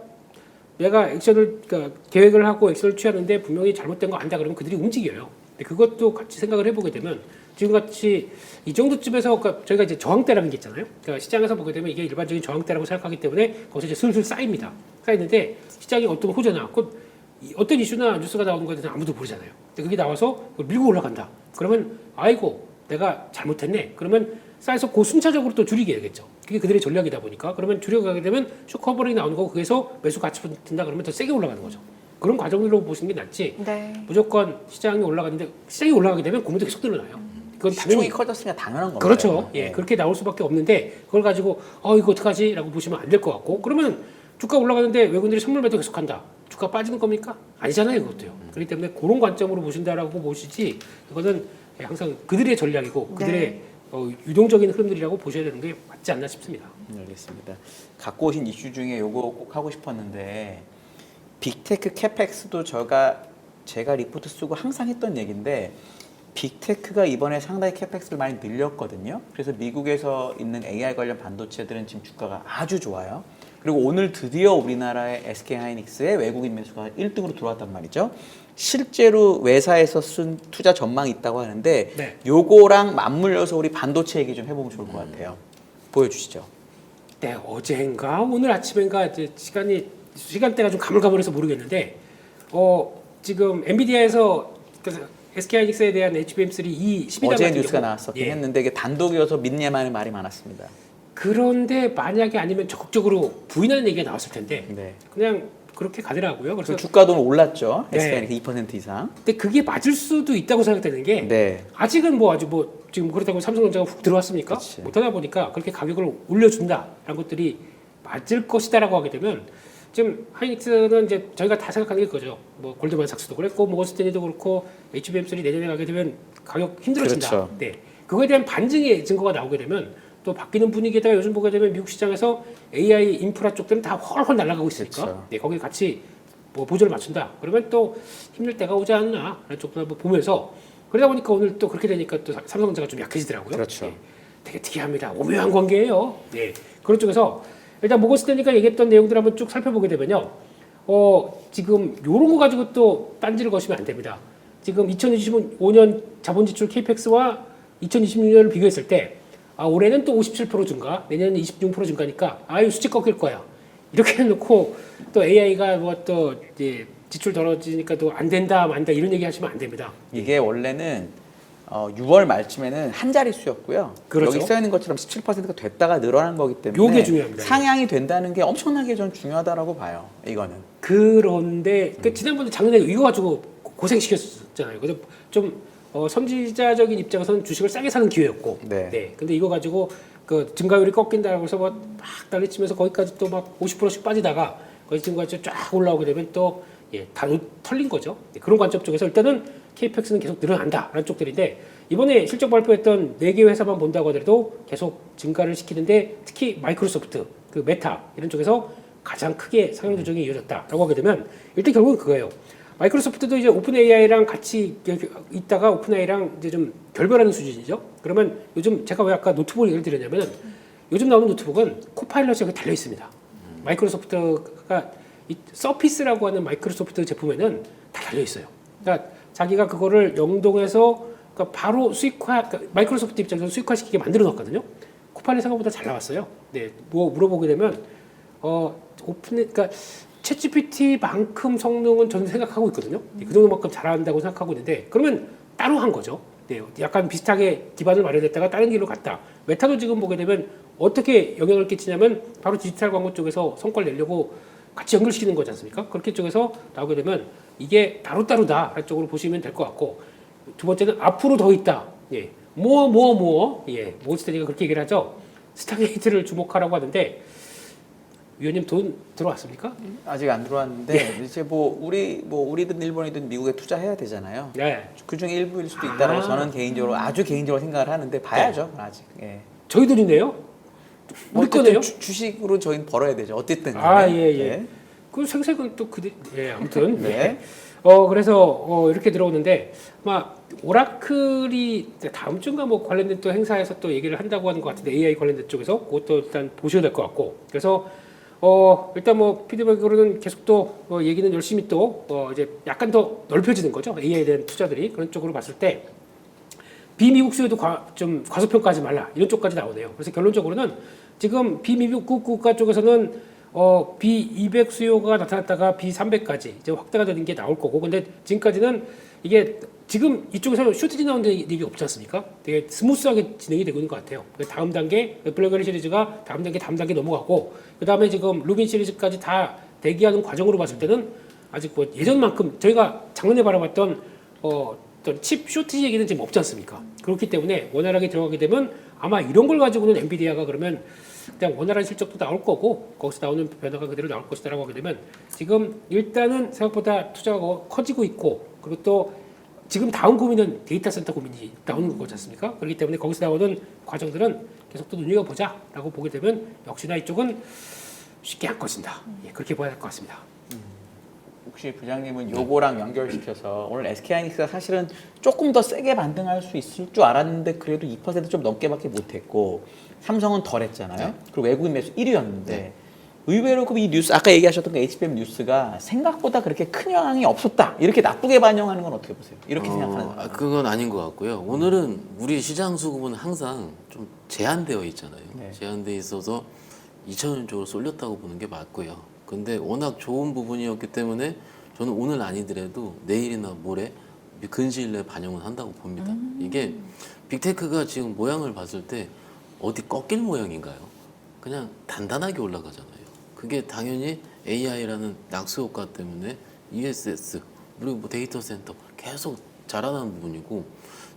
Speaker 1: 내가 액션을 그러니까 계획을 하고 액션을 취하는데 분명히 잘못된 거 안다 그러면 그들이 움직여요. 근데 그것도 같이 생각을 해보게 되면 지금같이 이 정도쯤에서 그러니까 저희가 이제 저항대라는 게 있잖아요. 그러니까 시장에서 보게 되면 이게 일반적인 저항대라고 생각하기 때문에 거기서 이제 슬슬 쌓입니다. 쌓이는데 시장이 어떤 호재나 어떤 이슈나 뉴스가 나오는 거에 대해서 아무도 모르잖아요. 근데 그게 나와서 그걸 밀고 올라간다. 그러면 아이고 내가 잘못했네. 그러면 쌓여서 그 순차적으로 또 줄이게 되겠죠. 그게 그들의 전략이다 보니까 그러면 줄여가게 되면 쇼커버링이 나오는 거고 거기서 매수 같이 붙는다 그러면 더 세게 올라가는 거죠. 그런 과정으로 보시는 게 낫지.
Speaker 3: 네.
Speaker 1: 무조건 시장이 올라가는데 시장이 올라가게 되면 공매도 계속 늘어나요. 그건
Speaker 4: 시총이
Speaker 1: 당연히
Speaker 4: 커졌으니까 당연한 겁니다.
Speaker 1: 그렇죠.
Speaker 4: 네.
Speaker 1: 예, 그렇게 나올 수밖에 없는데 그걸 가지고 이거 어떡하지라고 보시면 안 될 것 같고 그러면 주가 올라가는데 외국인들이 선물 매도 계속한다. 주가 빠지는 겁니까? 아니잖아요, 그것도요. 그렇기 때문에 그런 관점으로 보신다라고 보시지 이거는 항상 그들의 전략이고 그들의 유동적인 흐름들이라고 보셔야 되는 게 맞지 않나 싶습니다.
Speaker 4: 알겠습니다. 갖고 오신 이슈 중에 요거 꼭 하고 싶었는데 빅테크 캐펙스도 제가 리포트 쓰고 항상 했던 얘기인데 빅테크가 이번에 상당히 캐펙스를 많이 늘렸거든요. 그래서 미국에서 있는 AI 관련 반도체들은 지금 주가가 아주 좋아요. 그리고 오늘 드디어 우리나라의 SK하이닉스의 외국인 매수가 1등으로 들어왔단 말이죠. 실제로 외사에서 쓴 투자 전망이 있다고 하는데
Speaker 1: 네.
Speaker 4: 요거랑 맞물려서 우리 반도체 얘기 좀 해보면 좋을 것 같아요. 보여주시죠.
Speaker 1: 네, 어제인가 오늘 아침인가 이제 시간대가 좀 가물가물해서 모르겠는데 지금 엔비디아에서 SK하이닉스에 대한 HBM3 이 12단
Speaker 4: 어제
Speaker 1: 같은
Speaker 4: 뉴스가
Speaker 1: 경우,
Speaker 4: 나왔었긴 했는데 이게 단독이어서 믿냐만의 말이 많았습니다.
Speaker 1: 그런데 만약에 아니면 적극적으로 부인하는 얘기가 나왔을 텐데
Speaker 4: 네.
Speaker 1: 그냥 그렇게 가더라고요. 그래서
Speaker 4: 주가도 올랐죠.
Speaker 1: 네.
Speaker 4: SK하이닉스 2% 이상.
Speaker 1: 근데 그게 맞을 수도 있다고 생각되는 게
Speaker 4: 네.
Speaker 1: 아직은 지금 그렇다고 삼성전자가 훅 들어왔습니까?
Speaker 4: 그치.
Speaker 1: 못하다 보니까 그렇게 가격을 올려준다라는 것들이 맞을 것이다라고 하게 되면 지금 하이닉스는 이제 저희가 다 생각하는 게 그거죠. 뭐 골드만삭스도 그랬고 모건스탠리도 그렇고 HBM3 내년에 가게 되면 가격 힘들어진다.
Speaker 4: 그렇죠.
Speaker 1: 네. 그거에 대한 반증의 증거가 나오게 되면 또 바뀌는 분위기에다가 요즘 보게 되면 미국 시장에서 AI 인프라 쪽들은 다 훨훨 날아가고 있으니까
Speaker 4: 그렇죠.
Speaker 1: 네, 거기 같이 보조를 맞춘다. 그러면 또 힘들 때가 오지 않나 라는 쪽도 한번 보면서 그러다 보니까 오늘 또 그렇게 되니까 또 삼성전자가 좀 약해지더라고요.
Speaker 4: 그렇죠.
Speaker 1: 네, 되게 특이합니다. 오묘한 관계예요. 네. 그런 쪽에서 일단 모건스탠리가 얘기했던 내용들 한번 쭉 살펴보게 되면요. 지금 요런 거 가지고 또 딴지를 거시면 안 됩니다. 지금 2025년 자본 지출 KPX와 2026년을 비교했을 때 올해는 또 57% 증가, 내년은 26% 증가니까 수치 꺾일 거야. 이렇게 해놓고 또 AI가 또 이제 지출 떨어지니까 또 안 된다, 만다 이런 얘기 하시면 안 됩니다.
Speaker 4: 이게 원래는 6월 말쯤에는 한 자릿수였고요.
Speaker 1: 그렇죠.
Speaker 4: 여기 써 있는 것처럼 17%가 됐다가 늘어난 거기 때문에
Speaker 1: 요게 중요합니다.
Speaker 4: 상향이 된다는 게 엄청나게 전 중요하다라고 봐요. 이거는.
Speaker 1: 그런데 그 지난번에 작년에 이거 가지고 고생시켰잖아요. 그래서 좀 선지자적인 입장에서는 주식을 싸게 사는 기회였고,
Speaker 4: 네.
Speaker 1: 근데 이거 가지고 그 증가율이 꺾인다고 해서 막 난리치면서 거기까지 또 막 50%씩 빠지다가 거기 지금까지 쫙 올라오게 되면 또 다 털린 거죠. 그런 관점 쪽에서 일단은 KPX는 계속 늘어난다라는 쪽들인데 이번에 실적 발표했던 4개 회사만 본다고 하더라도 계속 증가를 시키는데 특히 마이크로소프트, 그 메타 이런 쪽에서 가장 크게 상향 조정이 이어졌다라고 하게 되면 일단 결국은 그거예요. 마이크로소프트도 이제 오픈 AI랑 같이 있다가 오픈 AI랑 이제 좀 결별하는 수준이죠. 그러면 요즘 제가 왜 아까 노트북을 예를 들었냐면은 요즘 나오는 노트북은 코파일럿이 달려 있습니다. 마이크로소프트가 이 서피스라고 하는 마이크로소프트 제품에는 다 달려 있어요. 그러니까 자기가 그거를 영동해서 그러니까 바로 수익화, 그러니까 마이크로소프트 입장에서 수익화시키게 만들어 놨거든요. 코파일럿 생각보다 잘 나왔어요. 네, 뭐 물어보게 되면 그러니까 챗GPT만큼 성능은 저는 생각하고 있거든요. 그 정도만큼 잘한다고 생각하고 있는데 그러면 따로 한 거죠. 네, 약간 비슷하게 기반을 마련했다가 다른 길로 갔다. 메타도 지금 보게 되면 어떻게 영향을 끼치냐면 바로 디지털 광고 쪽에서 성과를 내려고 같이 연결시키는 거지 않습니까? 그렇게 쪽에서 나오게 되면 이게 따로따로다 쪽으로 보시면 될 것 같고 두 번째는 앞으로 더 있다. 예, 모스테리가 그렇게 얘기를 하죠. 스타게이트를 주목하라고 하는데 위원님 돈 들어왔습니까?
Speaker 4: 아직 안 들어왔는데 이제 우리든 일본이든 미국에 투자해야 되잖아요.
Speaker 1: 네.
Speaker 4: 그중에 일부일 수도 있다라고 저는 개인적으로 아주 개인적으로 생각을 하는데 봐야죠. 아직. 예.
Speaker 1: 저희 돈인데요. 우리 거네요.
Speaker 4: 주식으로 저희는 벌어야 되죠. 어쨌든.
Speaker 1: 예. 그 생색은 또 아무튼.
Speaker 4: 네.
Speaker 1: 그래서 이렇게 들어오는데 아마 오라클이 다음 주인가 뭐 관련된 또 행사에서 또 얘기를 한다고 하는 것 같은데 AI 관련된 쪽에서 그것도 일단 보셔야 될 것 같고 그래서 일단 뭐 피드백으로는 계속 또 얘기는 열심히 또 이제 약간 더 넓혀지는 거죠. AI에 대한 투자들이 그런 쪽으로 봤을 때 비미국 수요도 좀 과소평가하지 말라 이런 쪽까지 나오네요. 그래서 결론적으로는 지금 비미국 국가 쪽에서는 B200 수요가 나타났다가 B300까지 이제 확대가 되는 게 나올 거고 근데 지금까지는 이게 지금 이쪽에서 쇼티지 나오는 얘기 없지 않습니까? 되게 스무스하게 진행이 되고 있는 것 같아요. 다음 단계 블랙베리 시리즈가 다음 단계 넘어가고 그 다음에 지금 루빈 시리즈까지 다 대기하는 과정으로 봤을 때는 아직 뭐 예전만큼 저희가 작년에 바라봤던 어떤 칩 쇼티지 얘기는 지금 없지 않습니까? 그렇기 때문에 원활하게 들어가게 되면 아마 이런 걸 가지고는 엔비디아가 그러면 그냥 원활한 실적도 나올 거고 거기서 나오는 변화가 그대로 나올 것이다라고 하게 되면 지금 일단은 생각보다 투자가 커지고 있고 그리고 또 지금 다음 고민은 데이터 센터 고민이 나오는 거지 않습니까? 그렇기 때문에 거기서 나오는 과정들은 계속 또 눈여겨보자라고 보게 되면 역시나 이쪽은 쉽게 할 것입니다. 그렇게 봐야 될 것 같습니다.
Speaker 4: 혹시 부장님은 요거랑 연결시켜서 오늘 SK하이닉스가 사실은 조금 더 세게 반등할 수 있을 줄 알았는데 그래도 2%좀 넘게밖에 못했고 삼성은 덜했잖아요. 그리고 외국인 매수 1위였는데 의외로 이 뉴스 아까 얘기하셨던 그 HBM 뉴스가 생각보다 그렇게 큰 영향이 없었다. 이렇게 나쁘게 반영하는 건 어떻게 보세요? 이렇게 생각하는 거예요.
Speaker 2: 그건 아닌 것 같고요. 오늘은 우리 시장 수급은 항상 좀 제한되어 있잖아요.
Speaker 4: 네.
Speaker 2: 제한되어 있어서 2,000원 쪽으로 쏠렸다고 보는 게 맞고요. 근데 워낙 좋은 부분이었기 때문에 저는 오늘 아니더라도 내일이나 모레 근시일 내에 반영은 한다고 봅니다. 이게 빅테크가 지금 모양을 봤을 때 어디 꺾일 모양인가요? 그냥 단단하게 올라가잖아요. 그게 당연히 AI라는 낙수 효과 때문에 ESS 그리고 뭐 데이터 센터 계속 자라나는 부분이고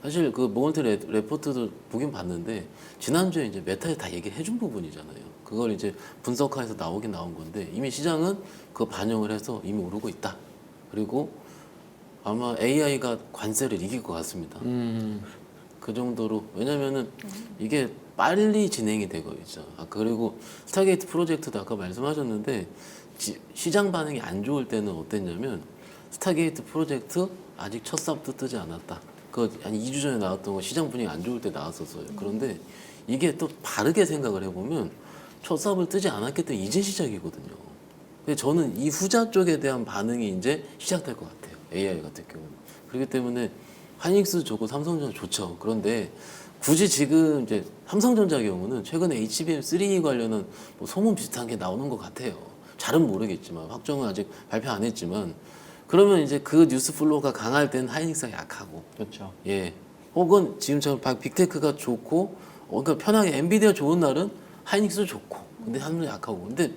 Speaker 2: 사실 그 모건트 레포트도 보긴 봤는데 지난주에 이제 메타에 다 얘기해 준 부분이잖아요. 그걸 이제 분석화해서 나오긴 나온 건데 이미 시장은 그 반영을 해서 이미 오르고 있다. 그리고 아마 AI가 관세를 이길 것 같습니다. 그 정도로 왜냐면은 이게 빨리 진행이 되고 있죠. 그리고 스타게이트 프로젝트도 아까 말씀하셨는데 시장 반응이 안 좋을 때는 어땠냐면 스타게이트 프로젝트 아직 첫 삽도 뜨지 않았다. 그 한 2주 전에 나왔던 거 시장 분위기 안 좋을 때 나왔었어요. 그런데 이게 또 바르게 생각을 해보면 첫 삽을 뜨지 않았기 때문에 이제 시작이거든요. 근데 저는 이 후자 쪽에 대한 반응이 이제 시작될 것 같아요. AI 같은 경우는. 그렇기 때문에 하이닉스 좋고 삼성전자 좋죠. 그런데 굳이 지금 이제 삼성전자 경우는 최근에 HBM3 관련한 뭐 소문 비슷한 게 나오는 것 같아요. 잘은 모르겠지만 확정은 아직 발표 안 했지만 그러면 이제 그 뉴스 플로우가 강할 때는 하이닉스가 약하고
Speaker 4: 그렇죠.
Speaker 2: 예 혹은 지금처럼 빅테크가 좋고 그러니까 편하게 엔비디아 좋은 날은 하이닉스도 좋고 근데 하늘이 약하고 근데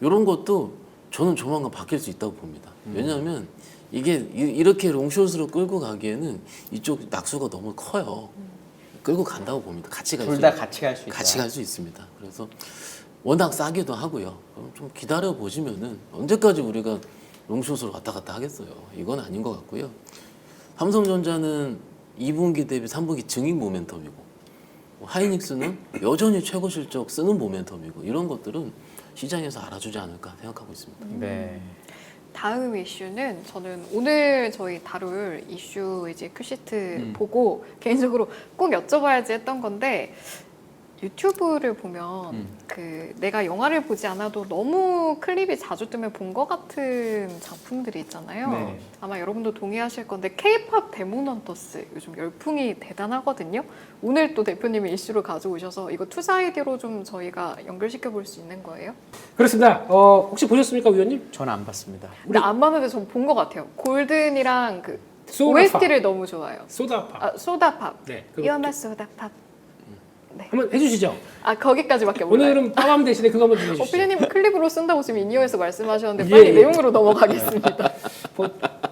Speaker 2: 이런 것도 저는 조만간 바뀔 수 있다고 봅니다. 왜냐하면 이게 이렇게 롱숏으로 끌고 가기에는 이쪽 낙수가 너무 커요. 끌고 간다고 봅니다. 같이 갈 수
Speaker 4: 둘 다
Speaker 2: 있어요.
Speaker 4: 같이 갈 수 있다.
Speaker 2: 같이 갈 수 있습니다. 그래서 워낙 싸기도 하고요. 그럼 좀 기다려 보시면은 언제까지 우리가 롱숏으로 왔다 갔다 하겠어요. 이건 아닌 것 같고요. 삼성전자는 2분기 대비 3분기 증익 모멘텀이고 하이닉스는 여전히 최고 실적 쓰는 모멘텀이고 이런 것들은 시장에서 알아주지 않을까 생각하고 있습니다.
Speaker 4: 네.
Speaker 3: 다음 이슈는 저는 오늘 저희 다룰 이슈 이제 큐시트 보고 개인적으로 꼭 여쭤봐야지 했던 건데 유튜브를 보면 그 내가 영화를 보지 않아도 너무 클립이 자주 뜨면 본 것 같은 작품들이 있잖아요.
Speaker 4: 네.
Speaker 3: 아마 여러분도 동의하실 건데 K-팝 데몬헌터스 요즘 열풍이 대단하거든요. 오늘 또 대표님이 이슈를 가져오셔서 이거 투자 아이디어로 좀 저희가 연결시켜 볼 수 있는 거예요?
Speaker 1: 그렇습니다. 혹시 보셨습니까, 위원님?
Speaker 4: 저는 안 봤습니다.
Speaker 3: 근데 안 봤는데 전 본 것 같아요. 골든이랑 그
Speaker 1: 소다팝.
Speaker 3: OST를 너무 좋아해요.
Speaker 1: 소다팝.
Speaker 3: 아, 소다팝.
Speaker 1: 네.
Speaker 3: 이어마 소다팝. 네.
Speaker 1: 한번 해주시죠.
Speaker 3: 아 거기까지밖에 몰라요.
Speaker 1: 오늘은 빠밤 대신에 그거 한번 좀 해주시죠.
Speaker 3: 필리님 클립으로 쓴다고 지금 인이어에서 말씀하셨는데
Speaker 1: 예,
Speaker 3: 빨리
Speaker 1: 예.
Speaker 3: 내용으로 넘어가겠습니다.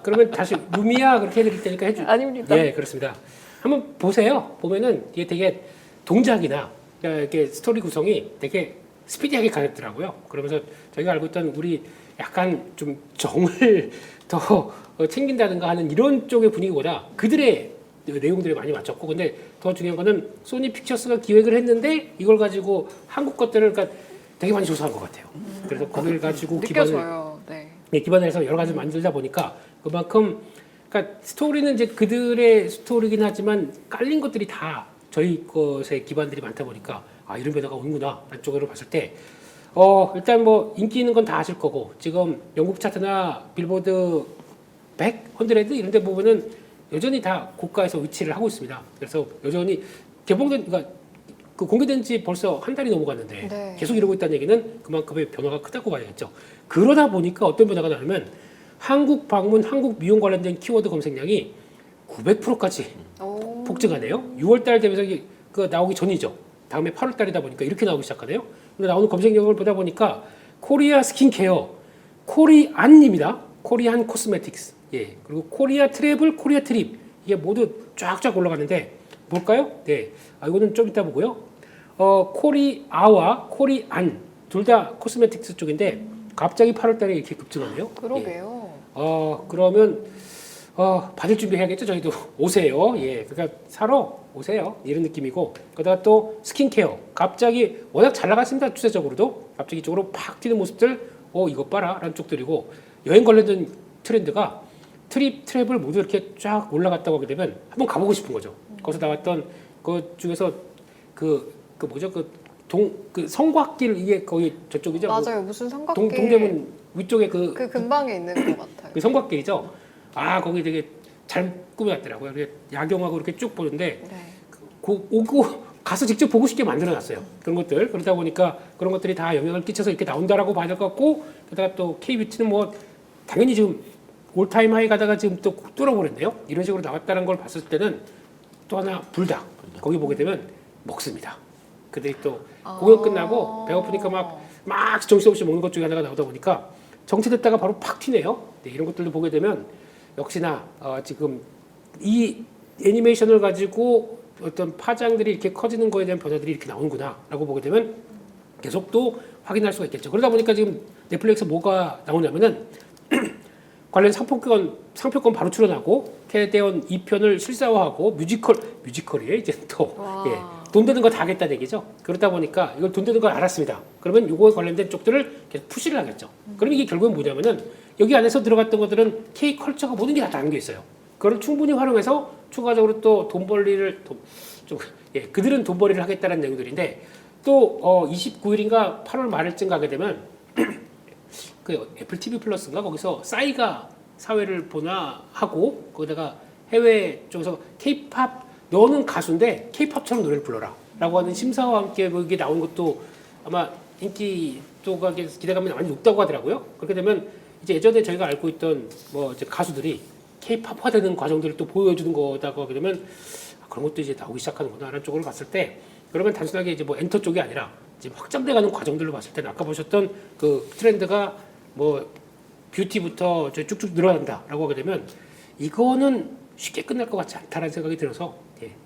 Speaker 1: 그러면 다시 루미야 그렇게 해드릴 테니까 해주.
Speaker 3: 아닙니다.
Speaker 1: 예, 그렇습니다. 한번 보세요. 보면은 이게 되게 동작이나 이렇게 스토리 구성이 되게 스피디하게 가졌더라고요. 그러면서 저희가 알고 있던 우리 약간 좀 정을 더 챙긴다든가 하는 이런 쪽의 분위기보다 그들의 내용들이 많이 맞췄고, 근데 더 중요한 거는 소니 픽처스가 기획을 했는데 이걸 가지고 한국 것들을 그러니까 되게 많이 조사한 것 같아요. 그래서 거기를 가지고
Speaker 3: 느껴져요. 네.
Speaker 1: 기반해서 여러 가지 만들다 보니까 그만큼 그러니까 스토리는 이제 그들의 스토리긴 하지만 깔린 것들이 다 저희 것의 기반들이 많다 보니까 아 이런 변화가 오는구나 라는 쪽으로 봤을 때 일단 뭐 인기 있는 건 다 아실 거고 지금 영국 차트나 빌보드 100, 100 이런 데 보면은 여전히 다 고가에서 위치를 하고 있습니다. 그래서 여전히 개봉된 그러니까 그 공개된 지 벌써 한 달이 넘어갔는데
Speaker 3: 네.
Speaker 1: 계속 이러고 있다는 얘기는 그만큼의 변화가 크다고 봐야겠죠. 그러다 보니까 어떤 변화가 나냐면 한국 방문, 한국 미용 관련된 키워드 검색량이 900%까지
Speaker 3: 오.
Speaker 1: 폭증하네요. 6월달 되면서 이게 그 나오기 전이죠. 다음에 8월달이다 보니까 이렇게 나오기 시작하네요. 근데 나오는 검색량을 보다 보니까 코리아 스킨케어, 코리안입니다. 코리안 코스메틱스, 예, 그리고 코리아 트래블, 코리아 트립 이게 모두 쫙쫙 올라가는데 뭘까요? 네, 이거는 좀 이따 보고요. 코리아와 코리안 둘 다 코스메틱스 쪽인데 갑자기 8월달에 이렇게 급증하네요.
Speaker 3: 그러게요.
Speaker 1: 그러면 받을 준비해야겠죠. 저희도 오세요. 예, 그러니까 사러 오세요. 이런 느낌이고 그러다가 또 스킨케어 갑자기 워낙 잘 나갔습니다. 추세적으로도 갑자기 이쪽으로 팍 튀는 모습들 이것 봐라 라는 쪽들이고 여행 관련된 트렌드가 트립, 트래블 모두 이렇게 쫙 올라갔다고 하게 되면 한번 가보고 싶은 거죠. 거기서 나왔던 그 중에서 그 뭐죠? 그 성곽길 이게 거기 저쪽이죠?
Speaker 3: 맞아요. 무슨 삼각길.
Speaker 1: 동대문 위쪽에
Speaker 3: 그 근방에 있는 것 같아요.
Speaker 1: 그 성곽길이죠. 거기 되게 잘 꾸며놨더라고요. 이렇게 야경하고 이렇게 쭉 보는데
Speaker 3: 네.
Speaker 1: 오고 가서 직접 보고 싶게 만들어놨어요. 그런 것들 그러다 보니까 그런 것들이 다 영향을 끼쳐서 이렇게 나온다라고 봐야 될 것 같고 게다가 또 K뷰티는 뭐 당연히 지금 올타임 하이 가다가 지금 또 뚫어버렸네요. 이런 식으로 나왔다는 걸 봤을 때는 또 하나 불닭 거기 보게 되면 먹습니다. 그들이 또 공연 끝나고 배고프니까 막 정신없이 먹는 것 중에 하나가 나오다 보니까 정체됐다가 바로 팍 튀네요. 네, 이런 것들도 보게 되면 역시나 지금 이 애니메이션을 가지고 어떤 파장들이 이렇게 커지는 거에 대한 변화들이 이렇게 나오는구나라고 보게 되면 계속 또 확인할 수가 있겠죠. 그러다 보니까 지금 넷플릭스 뭐가 나오냐면은 관련 상표권 바로 출연하고 캐대원 2편을 실사화하고 뮤지컬이에요 이제 또 돈 되는 거 다 하겠다는 얘기죠. 그러다 보니까 이걸 돈 되는 걸 알았습니다. 그러면 이거에 관련된 쪽들을 계속 푸시를 하겠죠. 그럼 이게 결국은 뭐냐면은 여기 안에서 들어갔던 것들은 K 컬처가 모든 게 다 담겨 있어요. 그걸 충분히 활용해서 추가적으로 또 돈벌이를 그들은 돈벌이를 하겠다는 내용들인데 또 29일인가 8월 말일쯤 가게 되면 그 애플 TV 플러스인가 거기서 싸이가 사회를 보나 하고 거기다가 해외 쪽에서 K-팝 너는 가수인데 K-팝처럼 노래를 불러라라고 하는 심사와 함께 뭐 이게 나온 것도 아마 인기도가 기대감이 많이 높다고 하더라고요. 그렇게 되면 이제 예전에 저희가 알고 있던 뭐 이제 가수들이 K-팝화되는 과정들을 또 보여주는 거다고 하게 되면 그런 것도 이제 나오기 시작하는구나라는 쪽으로 봤을 때 그러면 단순하게 이제 뭐 엔터 쪽이 아니라 지금 확장돼가는 과정들로 봤을 때는 아까 보셨던 그 트렌드가 뭐 뷰티부터 저 쭉쭉 늘어난다라고 하게 되면 이거는 쉽게 끝날 것 같지 않다라는 생각이 들어서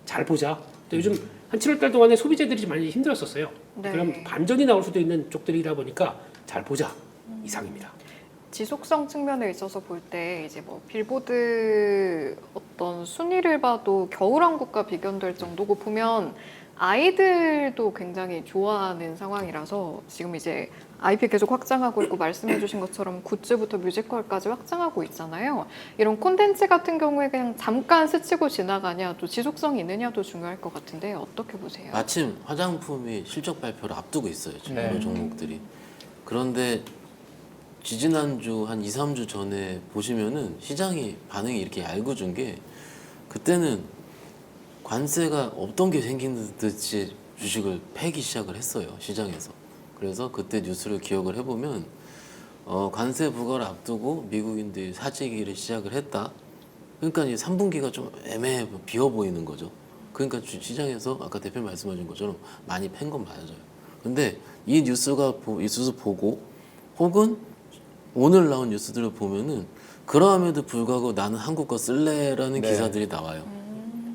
Speaker 1: 잘 보자. 또 요즘 한 7월 달 동안에 소비자들이 좀 많이 힘들었었어요.
Speaker 3: 네.
Speaker 1: 그럼 반전이 나올 수도 있는 쪽들이다 보니까 잘 보자 이상입니다.
Speaker 3: 지속성 측면에 있어서 볼 때 이제 뭐 빌보드 어떤 순위를 봐도 겨울왕국과 비견될 정도고 보면 아이들도 굉장히 좋아하는 상황이라서 지금 이제 IP 계속 확장하고 있고 말씀해주신 것처럼 굿즈부터 뮤지컬까지 확장하고 있잖아요. 이런 콘텐츠 같은 경우에 그냥 잠깐 스치고 지나가냐 또 지속성이 있느냐도 중요할 것 같은데 어떻게 보세요?
Speaker 2: 마침 화장품이 실적 발표를 앞두고 있어요. 지금
Speaker 4: 네.
Speaker 2: 여러 종목들이. 그런데 지지난주 한 2, 3주 전에 보시면은 시장이 반응이 이렇게 얄궂은 게 그때는 관세가 없던 게 생긴 듯이 주식을 패기 시작을 했어요. 시장에서. 그래서 그때 뉴스를 기억을 해보면 관세 부과를 앞두고 미국인들이 사재기를 시작을 했다. 그러니까 이 3분기가 좀 애매해 비어 보이는 거죠. 그러니까 시장에서 아까 대표님 말씀하신 것처럼 많이 팬 건 맞아요. 근데 이 뉴스 보고 혹은 오늘 나온 뉴스들을 보면은 그러함에도 불구하고 나는 한국 거 쓸래라는
Speaker 4: 네.
Speaker 2: 기사들이 나와요.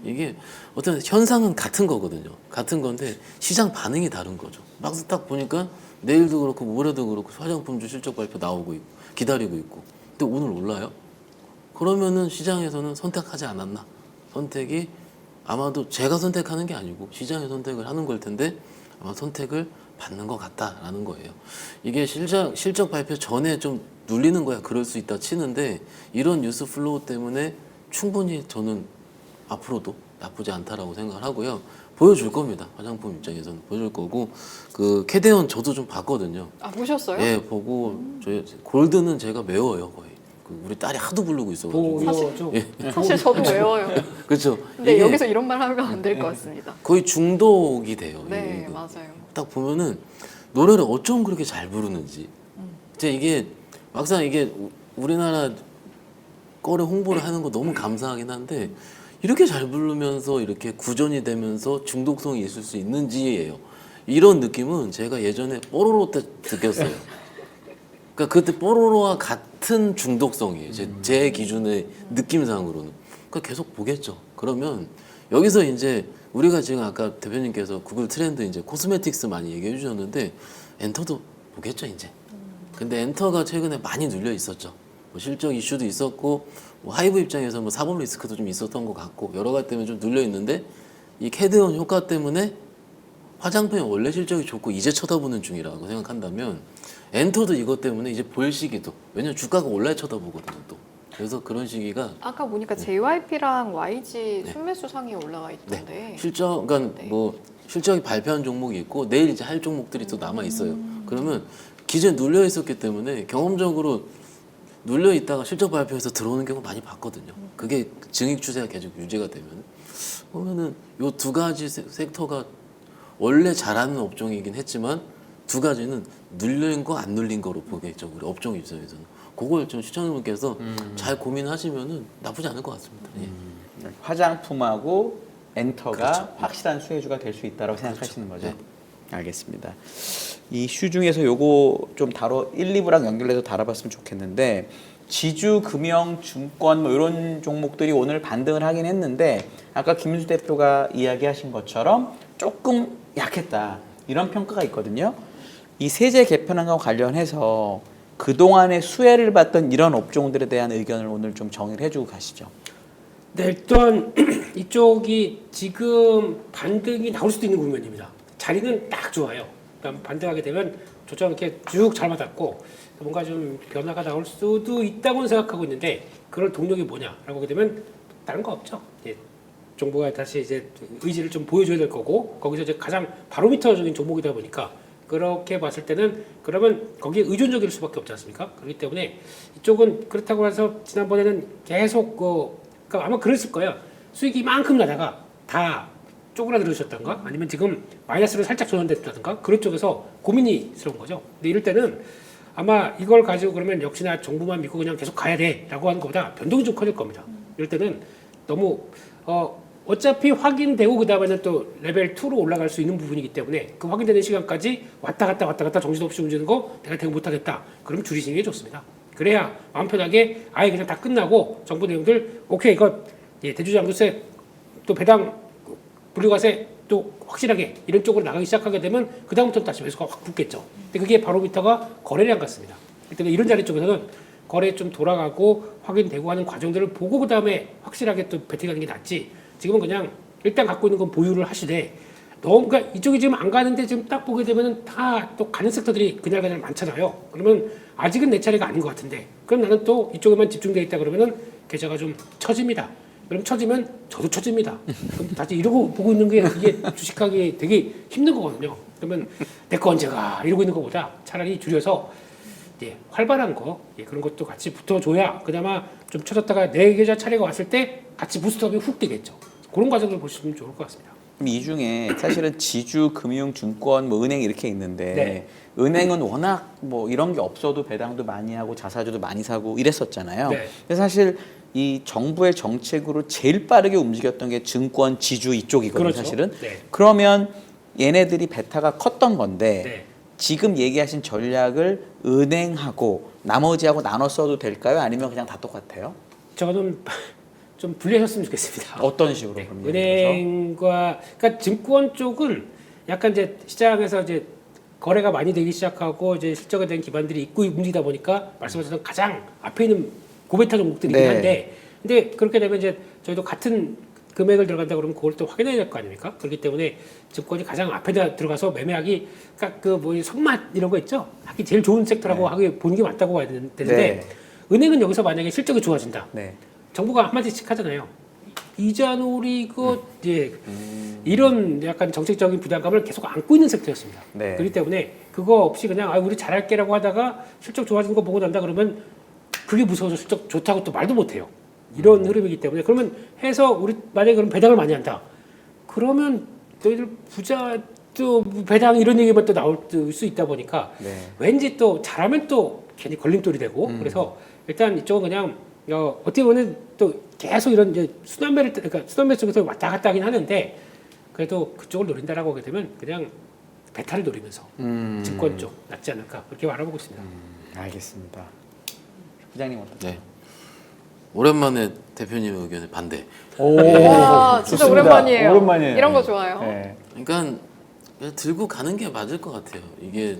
Speaker 2: 이게 어떤 현상은 같은 거거든요. 같은 건데 시장 반응이 다른 거죠. 막상 딱 보니까 내일도 그렇고 모레도 그렇고 화장품주 실적 발표 나오고 있고 기다리고 있고. 근데 오늘 올라요? 그러면은 시장에서는 선택하지 않았나? 선택이 아마도 제가 선택하는 게 아니고 시장의 선택을 하는 걸 텐데 아마 선택을 받는 것 같다라는 거예요. 이게 실적 발표 전에 좀 눌리는 거야. 그럴 수 있다 치는데 이런 뉴스 플로우 때문에 충분히 저는 앞으로도 나쁘지 않다라고 생각을 하고요. 보여줄 겁니다. 화장품 입장에서는 보여줄 거고 그 캐데온 저도 좀 봤거든요.
Speaker 3: 아 보셨어요?
Speaker 2: 예, 보고 저희 골드는 제가 외워요 거의. 그 우리 딸이 하도 부르고 있어가지고.
Speaker 1: 보여줘.
Speaker 3: 사실 저도 외워요.
Speaker 2: 그렇죠.
Speaker 3: 근데
Speaker 2: 이게
Speaker 3: 여기서 이런 말 하면 안 될 것 같습니다.
Speaker 2: 거의 중독이 돼요.
Speaker 3: 네,
Speaker 2: 이게.
Speaker 3: 맞아요.
Speaker 2: 딱 보면은 노래를 어쩜 그렇게 잘 부르는지. 진짜 이게 막상 이게 우리나라 거를 홍보를 하는 거 너무 감사하긴 한데 이렇게 잘 부르면서 이렇게 구전이 되면서 중독성이 있을 수 있는지예요. 이런 느낌은 제가 예전에 뽀로로 때 느꼈어요. 그러니까 그때 뽀로로와 같은 중독성이에요. 제 기준의 느낌상으로는. 그러니까 계속 보겠죠. 그러면 여기서 이제 우리가 지금 아까 대표님께서 구글 트렌드 이제 코스메틱스 많이 얘기해 주셨는데 엔터도 보겠죠 이제. 근데 엔터가 최근에 많이 눌려 있었죠. 뭐 실적 이슈도 있었고 뭐 하이브 입장에서 뭐 사법 리스크도 좀 있었던 것 같고 여러 가지 때문에 좀 눌려 있는데 이 캐드온 효과 때문에 화장품이 원래 실적이 좋고 이제 쳐다보는 중이라고 생각한다면 엔터도 이것 때문에 이제 볼 시기도 왜냐면 주가가 올라야 쳐다보거든요 또. 그래서 그런 시기가
Speaker 3: 아까 보니까 JYP랑 YG 순매수 상위 올라와 있던데.
Speaker 2: 실적, 그러니까
Speaker 3: 네.
Speaker 2: 뭐 실적이 발표한 종목이 있고 내일 이제 할 종목들이 또 남아 있어요. 그러면 기존에 눌려 있었기 때문에 경험적으로 눌려 있다가 실적 발표해서 들어오는 경우 많이 봤거든요. 그게 증익 추세가 계속 유지가 되면 보면은 요 두 가지 섹터가 원래 잘하는 업종이긴 했지만 두 가지는 눌린 거 안 눌린 거로 보겠죠. 우리 업종 입장에서는 그걸 좀 시청자분께서 잘 고민하시면은 나쁘지 않을 것 같습니다. 예.
Speaker 4: 화장품하고 엔터가
Speaker 2: 그렇죠.
Speaker 4: 확실한 수혜주가 될 수 있다고 생각하시는 거죠?
Speaker 2: 네.
Speaker 4: 알겠습니다. 이슈 중에서 요거 좀 1, 2부랑 연결해서 다뤄봤으면 좋겠는데 지주, 금융, 증권 뭐 이런 종목들이 오늘 반등을 하긴 했는데 아까 김윤수 대표가 이야기하신 것처럼 조금 약했다 이런 평가가 있거든요. 이 세제 개편안과 관련해서 그동안의 수혜를 받던 이런 업종들에 대한 의견을 오늘 좀 정리를 해주고 가시죠.
Speaker 1: 네, 일단 이쪽이 지금 반등이 나올 수도 있는 국면입니다. 자리는 딱 좋아요. 그러니까 반등하게 되면 조정 이렇게 쭉 잘 받았고 뭔가 좀 변화가 나올 수도 있다고는 생각하고 있는데 그럴 동력이 뭐냐라고 하게 되면 다른 거 없죠. 예, 정부가 다시 이제 의지를 좀 보여줘야 될 거고 거기서 이제 가장 바로미터적인 종목이다 보니까 그렇게 봤을 때는 그러면 거기에 의존적일 수밖에 없지 않습니까? 그렇기 때문에 이쪽은 그렇다고 해서 지난번에는 계속 그러니까 아마 그랬을 거예요. 수익이 이만큼 나다가 다 쪼그라들으셨던가 아니면 지금 마이너스로 살짝 전환됐다든가 그런 쪽에서 고민이스러운 거죠. 근데 이럴 때는 아마 이걸 가지고 그러면 역시나 정부만 믿고 그냥 계속 가야 돼라고 하는 것보다 변동이 좀 커질 겁니다. 이럴 때는 너무 어차피 확인되고 그 다음에는 또 레벨 2로 올라갈 수 있는 부분이기 때문에 그 확인되는 시간까지 왔다 갔다 정신없이 움직이는 거 내가 대응 못하겠다. 그럼 줄이시는 게 좋습니다. 그래야 마음 편하게 아예 그냥 다 끝나고 정보 내용들 오케이 이거 대주장도세 또 배당 분류과세 또 확실하게 이런 쪽으로 나가기 시작하게 되면 그 다음부터는 다시 매수가 확 붙겠죠. 근데 그게 바로미터가 거래량 같습니다. 그렇기 때문에 이런 자리 쪽에서는 거래 좀 돌아가고 확인되고 하는 과정들을 보고 그 다음에 확실하게 또 배팅하는 게 낫지. 지금은 그냥 일단 갖고 있는 건 보유를 하시되 너무 그러니까 이쪽이 지금 안 가는데 지금 딱 보게 되면은 다 또 가는 섹터들이 그날 많잖아요. 그러면 아직은 내 차례가 아닌 것 같은데 그럼 나는 또 이쪽에만 집중돼 있다 그러면은 계좌가 좀 처집니다. 그럼 처지면 저도 처집니다. 그럼 다시 이러고 보고 있는 게 이게 주식하기 되게 힘든 거거든요. 그러면 내 거 언제가 이러고 있는 것보다 차라리 줄여서 활발한 거 그런 것도 같이 붙어줘야 그나마 좀 쳐졌다가 내 계좌 차례가 왔을 때 같이 부스트업이 훅 되겠죠. 그런 과정을 보시면 좋을 것 같습니다.
Speaker 4: 그럼 이 중에 사실은 지주, 금융, 증권, 뭐 은행 이렇게 있는데
Speaker 1: 네.
Speaker 4: 은행은 워낙 뭐 이런 게 없어도 배당도 많이 하고 자사주도 많이 사고 이랬었잖아요.
Speaker 1: 네.
Speaker 4: 근데 사실 이 정부의 정책으로 제일 빠르게 움직였던 게 증권, 지주 이쪽이거든요.
Speaker 1: 그렇죠.
Speaker 4: 사실은.
Speaker 1: 네.
Speaker 4: 그러면 얘네들이 베타가 컸던 건데
Speaker 1: 네.
Speaker 4: 지금 얘기하신 전략을 은행하고 나머지하고 나눠 써도 될까요? 아니면 그냥 다 똑같아요?
Speaker 1: 저는 좀 분리하셨으면 좋겠습니다.
Speaker 4: 어떤 식으로?
Speaker 1: 네.
Speaker 4: 그럼 예를 들어서?
Speaker 1: 은행과 그러니까 증권 쪽은 약간 이제 시장에서 이제 거래가 많이 되기 시작하고 이제 실적에 대한 기반들이 있고 움직이다 보니까 말씀하신 가장 앞에 있는 고베타 종목들이긴
Speaker 4: 네.
Speaker 1: 한데 근데 그렇게 되면 이제 저희도 같은 금액을 들어간다 그러면 그걸 또 확인해야 될 거 아닙니까? 그렇기 때문에 증권이 가장 앞에다 들어가서 매매하기 그러니까 그 뭐 손맛 이런 거 있죠? 하기 제일 좋은 섹터라고 하기 보는 게 맞다고 봐야 되는데
Speaker 4: 네.
Speaker 1: 은행은 여기서 만약에 실적이 좋아진다.
Speaker 4: 네.
Speaker 1: 정부가 한마디씩 하잖아요. 이자 노리고 이런 약간 정책적인 부담감을 계속 안고 있는 섹터였습니다.
Speaker 4: 네.
Speaker 1: 그렇기 때문에 그거 없이 그냥 우리 잘할게라고 하다가 실적 좋아지는 거 보고 난다 그러면 그게 무서워서 실적 좋다고 또 말도 못해요. 이런 흐름이기 때문에 그러면 해서 우리 만약에 그럼 배당을 많이 한다. 그러면 너희들 부자 또 배당 이런 얘기만 또 나올 수 있다 보니까
Speaker 4: 네.
Speaker 1: 왠지 또 잘하면 또 괜히 걸림돌이 되고 그래서 일단 이쪽은 그냥 어떻게 보면 또 계속 이런 이제 그러니까 순환매 쪽에서 왔다 갔다 하긴 하는데 그래도 그쪽을 노린다라고 하게 되면 그냥 베타를 노리면서 증권 쪽 낫지 않을까 그렇게 바라보고 있습니다.
Speaker 4: 알겠습니다. 부장님 어떠세요?
Speaker 2: 네. 오랜만에 대표님 의견에 반대.
Speaker 4: 오,
Speaker 3: 와, 진짜
Speaker 4: 좋습니다.
Speaker 3: 오랜만이에요.
Speaker 4: 오랜만이에요.
Speaker 3: 이런 거 좋아요.
Speaker 4: 네.
Speaker 2: 그러니까 그냥 들고 가는 게 맞을 것 같아요. 이게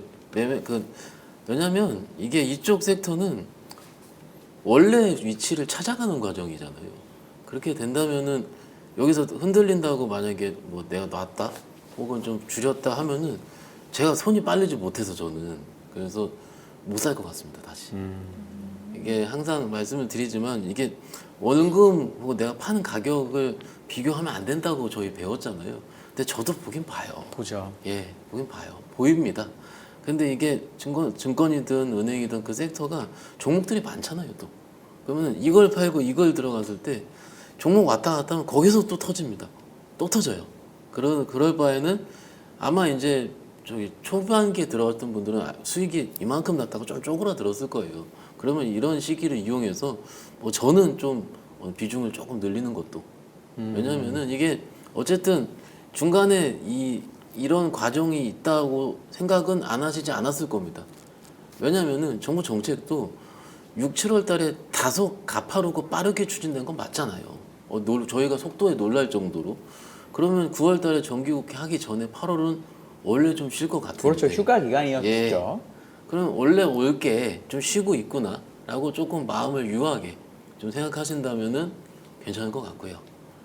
Speaker 2: 왜냐면 이게 이쪽 섹터는 원래 위치를 찾아가는 과정이잖아요. 그렇게 된다면은 여기서 흔들린다고 만약에 뭐 내가 놨다 혹은 좀 줄였다 하면은 제가 손이 빨리지 못해서 저는 그래서 못 살 것 같습니다. 다시. 이게 항상 말씀을 드리지만 이게 원금 혹은 내가 파는 가격을 비교하면 안 된다고 저희 배웠잖아요. 근데 저도 보긴 봐요.
Speaker 4: 보죠.
Speaker 2: 예, 보긴 봐요. 보입니다. 근데 이게 증권이든 은행이든 그 섹터가 종목들이 많잖아요, 또. 그러면 이걸 팔고 이걸 들어갔을 때 종목 왔다 갔다 하면 거기서 또 터집니다. 또 터져요. 그럴 바에는 아마 이제 저기 초반기에 들어갔던 분들은 수익이 이만큼 났다고 좀 쪼그라들었을 거예요. 그러면 이런 시기를 이용해서 뭐 저는 좀 비중을 조금 늘리는 것도. 왜냐면은 이게 어쨌든 중간에 이런 과정이 있다고 생각은 안 하시지 않았을 겁니다. 왜냐면은 정부 정책도 6, 7월 달에 다소 가파르고 빠르게 추진된 건 맞잖아요. 저희가 속도에 놀랄 정도로. 그러면 9월 달에 정기국회 하기 전에 8월은 원래 좀 쉴 것 같은데.
Speaker 4: 그렇죠. 휴가 기간이었죠.
Speaker 2: 예. 그럼 원래 올 게 좀 쉬고 있구나라고 조금 마음을 유하게 좀 생각하신다면은 괜찮을 것 같고요.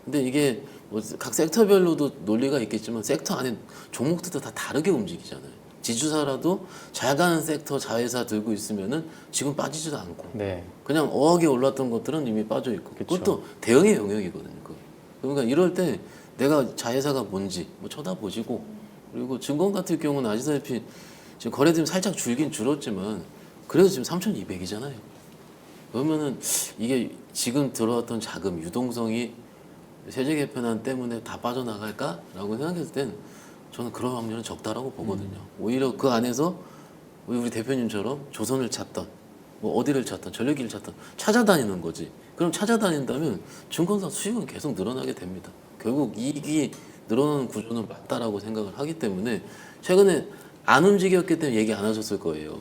Speaker 2: 근데 이게 뭐 각 섹터별로도 논리가 있겠지만 섹터 안에 종목들도 다 다르게 움직이잖아요. 지주사라도 잘 가는 섹터 자회사 들고 있으면은 지금 빠지지도 않고
Speaker 4: 네.
Speaker 2: 그냥 어하게 올랐던 것들은 이미 빠져 있고
Speaker 4: 그쵸.
Speaker 2: 그것도 대응의 영역이거든요. 그러니까 이럴 때 내가 자회사가 뭔지 뭐 쳐다보시고 그리고 증권 같은 경우는 아시다시피 지금 거래대금 살짝 줄긴 줄었지만 그래도 지금 3,200이잖아요. 그러면은 이게 지금 들어왔던 자금 유동성이 세제 개편안 때문에 다 빠져나갈까라고 생각했을 땐 저는 그런 확률은 적다라고 보거든요. 오히려 그 안에서 우리 대표님처럼 조선을 찾던 뭐 어디를 찾던 전력기를 찾던 찾아다니는 거지. 그럼 찾아다닌다면 증권사 수익은 계속 늘어나게 됩니다. 결국 이익이 늘어나는 구조는 맞다라고 생각을 하기 때문에 최근에 안 움직였기 때문에 얘기 안 하셨을 거예요.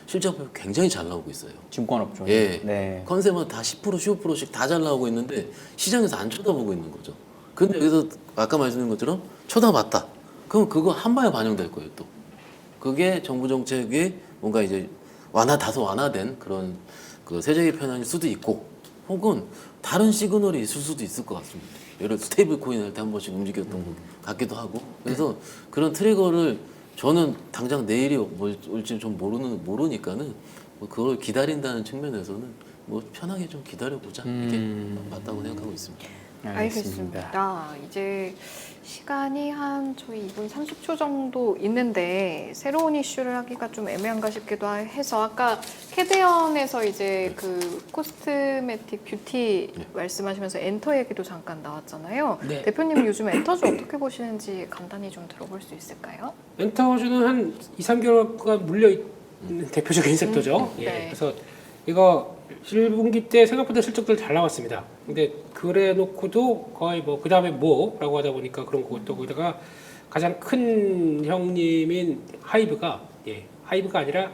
Speaker 2: 실적 발표 굉장히 잘 나오고 있어요.
Speaker 4: 증권업종.
Speaker 2: 예.
Speaker 4: 네.
Speaker 2: 컨셉은 다 10%, 15%씩 다 잘 나오고 있는데 시장에서 안 쳐다보고 있는 거죠. 근데 여기서 아까 말씀드린 것처럼 쳐다봤다. 그럼 그거 한 방에 반영될 거예요, 또. 그게 정부 정책이 뭔가 이제 다소 완화된 그런 그 세제 개편안일 수도 있고 혹은 다른 시그널이 있을 수도 있을 것 같습니다. 예를 들어 스테이블 코인 할 때 한 번씩 움직였던 것 같기도 하고 그래서 그런 트리거를 저는 당장 내일이 뭐 올지 좀 모르니까는 뭐 그걸 기다린다는 측면에서는 뭐 편하게 좀 기다려보자 이게 맞다고 생각하고 있습니다.
Speaker 3: 알겠습니다. 이제 시간이 한 저희 2분 30초 정도 있는데 새로운 이슈를 하기가 좀 애매한가 싶기도 해서 아까 캐대언에서 이제 그 코스메틱 뷰티
Speaker 2: 네.
Speaker 3: 말씀하시면서 엔터 얘기도 잠깐 나왔잖아요.
Speaker 1: 네.
Speaker 3: 대표님 요즘 엔터주 어떻게 보시는지 간단히 좀 들어볼 수 있을까요?
Speaker 1: 엔터주는 한 2, 3개월간 물려 있는 대표적인 섹터죠. 예.
Speaker 3: 네.
Speaker 1: 그래서 이거 1분기 때 생각보다 실적들 잘 나왔습니다. 근데 그래 놓고도 거의 뭐 그다음에 뭐라고 하다 보니까 그런 것도 거기다가 가장 큰 형님인 하이브가 하이브가 아니라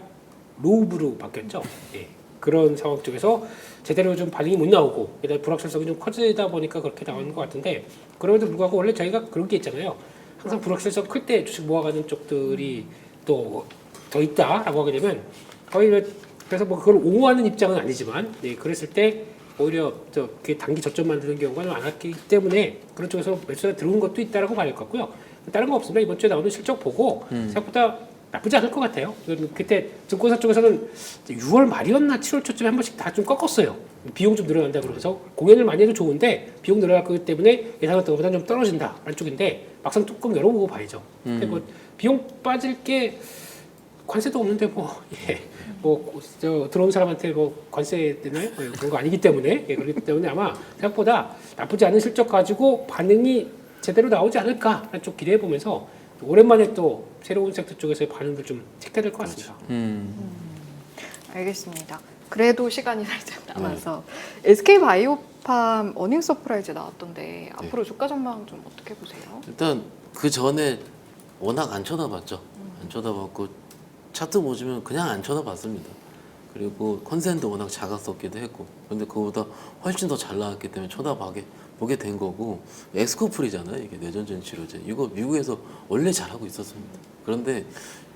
Speaker 1: 로브로 바뀌었죠. 예. 그런 상황 쪽에서 제대로 좀 반응이 못 나오고 그다음에 불확실성이 좀 커지다 보니까 그렇게 나오는 것 같은데 그럼에도 불구하고 원래 저희가 그런 게 있잖아요. 항상 불확실성 클 때 주식 모아가는 쪽들이 또 더 있다라고 하게 되면 거의 그래서 뭐 그걸 옹호하는 입장은 아니지만 그랬을 때 오히려 그 단기 저점 만드는 경우가 좀 많았기 때문에 그런 쪽에서 매수가 들어온 것도 있다라고 봐야 될 것 같고요. 다른 거 없습니다. 이번 주에 나오는 실적 보고 생각보다 나쁘지 않을 것 같아요. 그때 증권사 쪽에서는 6월 말이었나 7월 초쯤에 한 번씩 다 좀 꺾었어요. 비용 좀 늘어난다 그러면서 공연을 많이 해도 좋은데 비용 늘어날 거기 때문에 예상했던 것보다 좀 떨어진다라는 쪽인데 막상 뚜껑 열어보고 봐야죠. 근데 뭐 비용 빠질 게 관세도 없는데 들어온 사람한테 뭐 관세 되나요? 그런 거 아니기 때문에 그렇기 때문에 아마 생각보다 나쁘지 않은 실적 가지고 반응이 제대로 나오지 않을까라는 쪽 기대해 보면서 오랜만에 또 새로운 섹터 쪽에서의 반응들 좀 체크해야 될 것 같습니다.
Speaker 3: 알겠습니다. 그래도 시간이 살짝 남아서 SK 바이오팜 어닝 서프라이즈 나왔던데 앞으로 주가 전망 좀 어떻게 보세요?
Speaker 2: 일단 그 전에 워낙 안 쳐다봤죠. 안 쳐다봤고 차트 보시면 그냥 안 쳐다봤습니다. 그리고 컨센도 워낙 작았었기도 했고 그런데 그거보다 훨씬 더 잘 나왔기 때문에 보게 된 거고 엑스코플이잖아요. 이게 뇌전증 치료제. 이거 미국에서 원래 잘하고 있었습니다. 그런데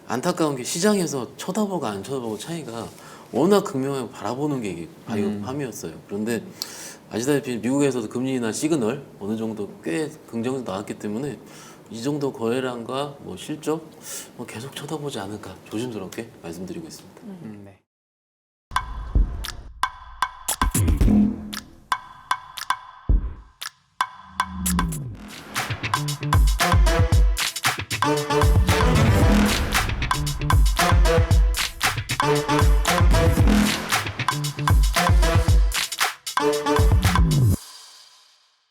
Speaker 2: 안타까운 게 시장에서 쳐다보고 안 쳐다보고 차이가 워낙 극명하게 바라보는 게 이게 바이오팜이었어요. 그런데 아시다시피 미국에서도 금리 인하 시그널 어느 정도 꽤 긍정적으로 나왔기 때문에 이 정도 거래량과 뭐 실적 계속 쳐다보지 않을까 조심스럽게 말씀드리고 있습니다.
Speaker 4: 네.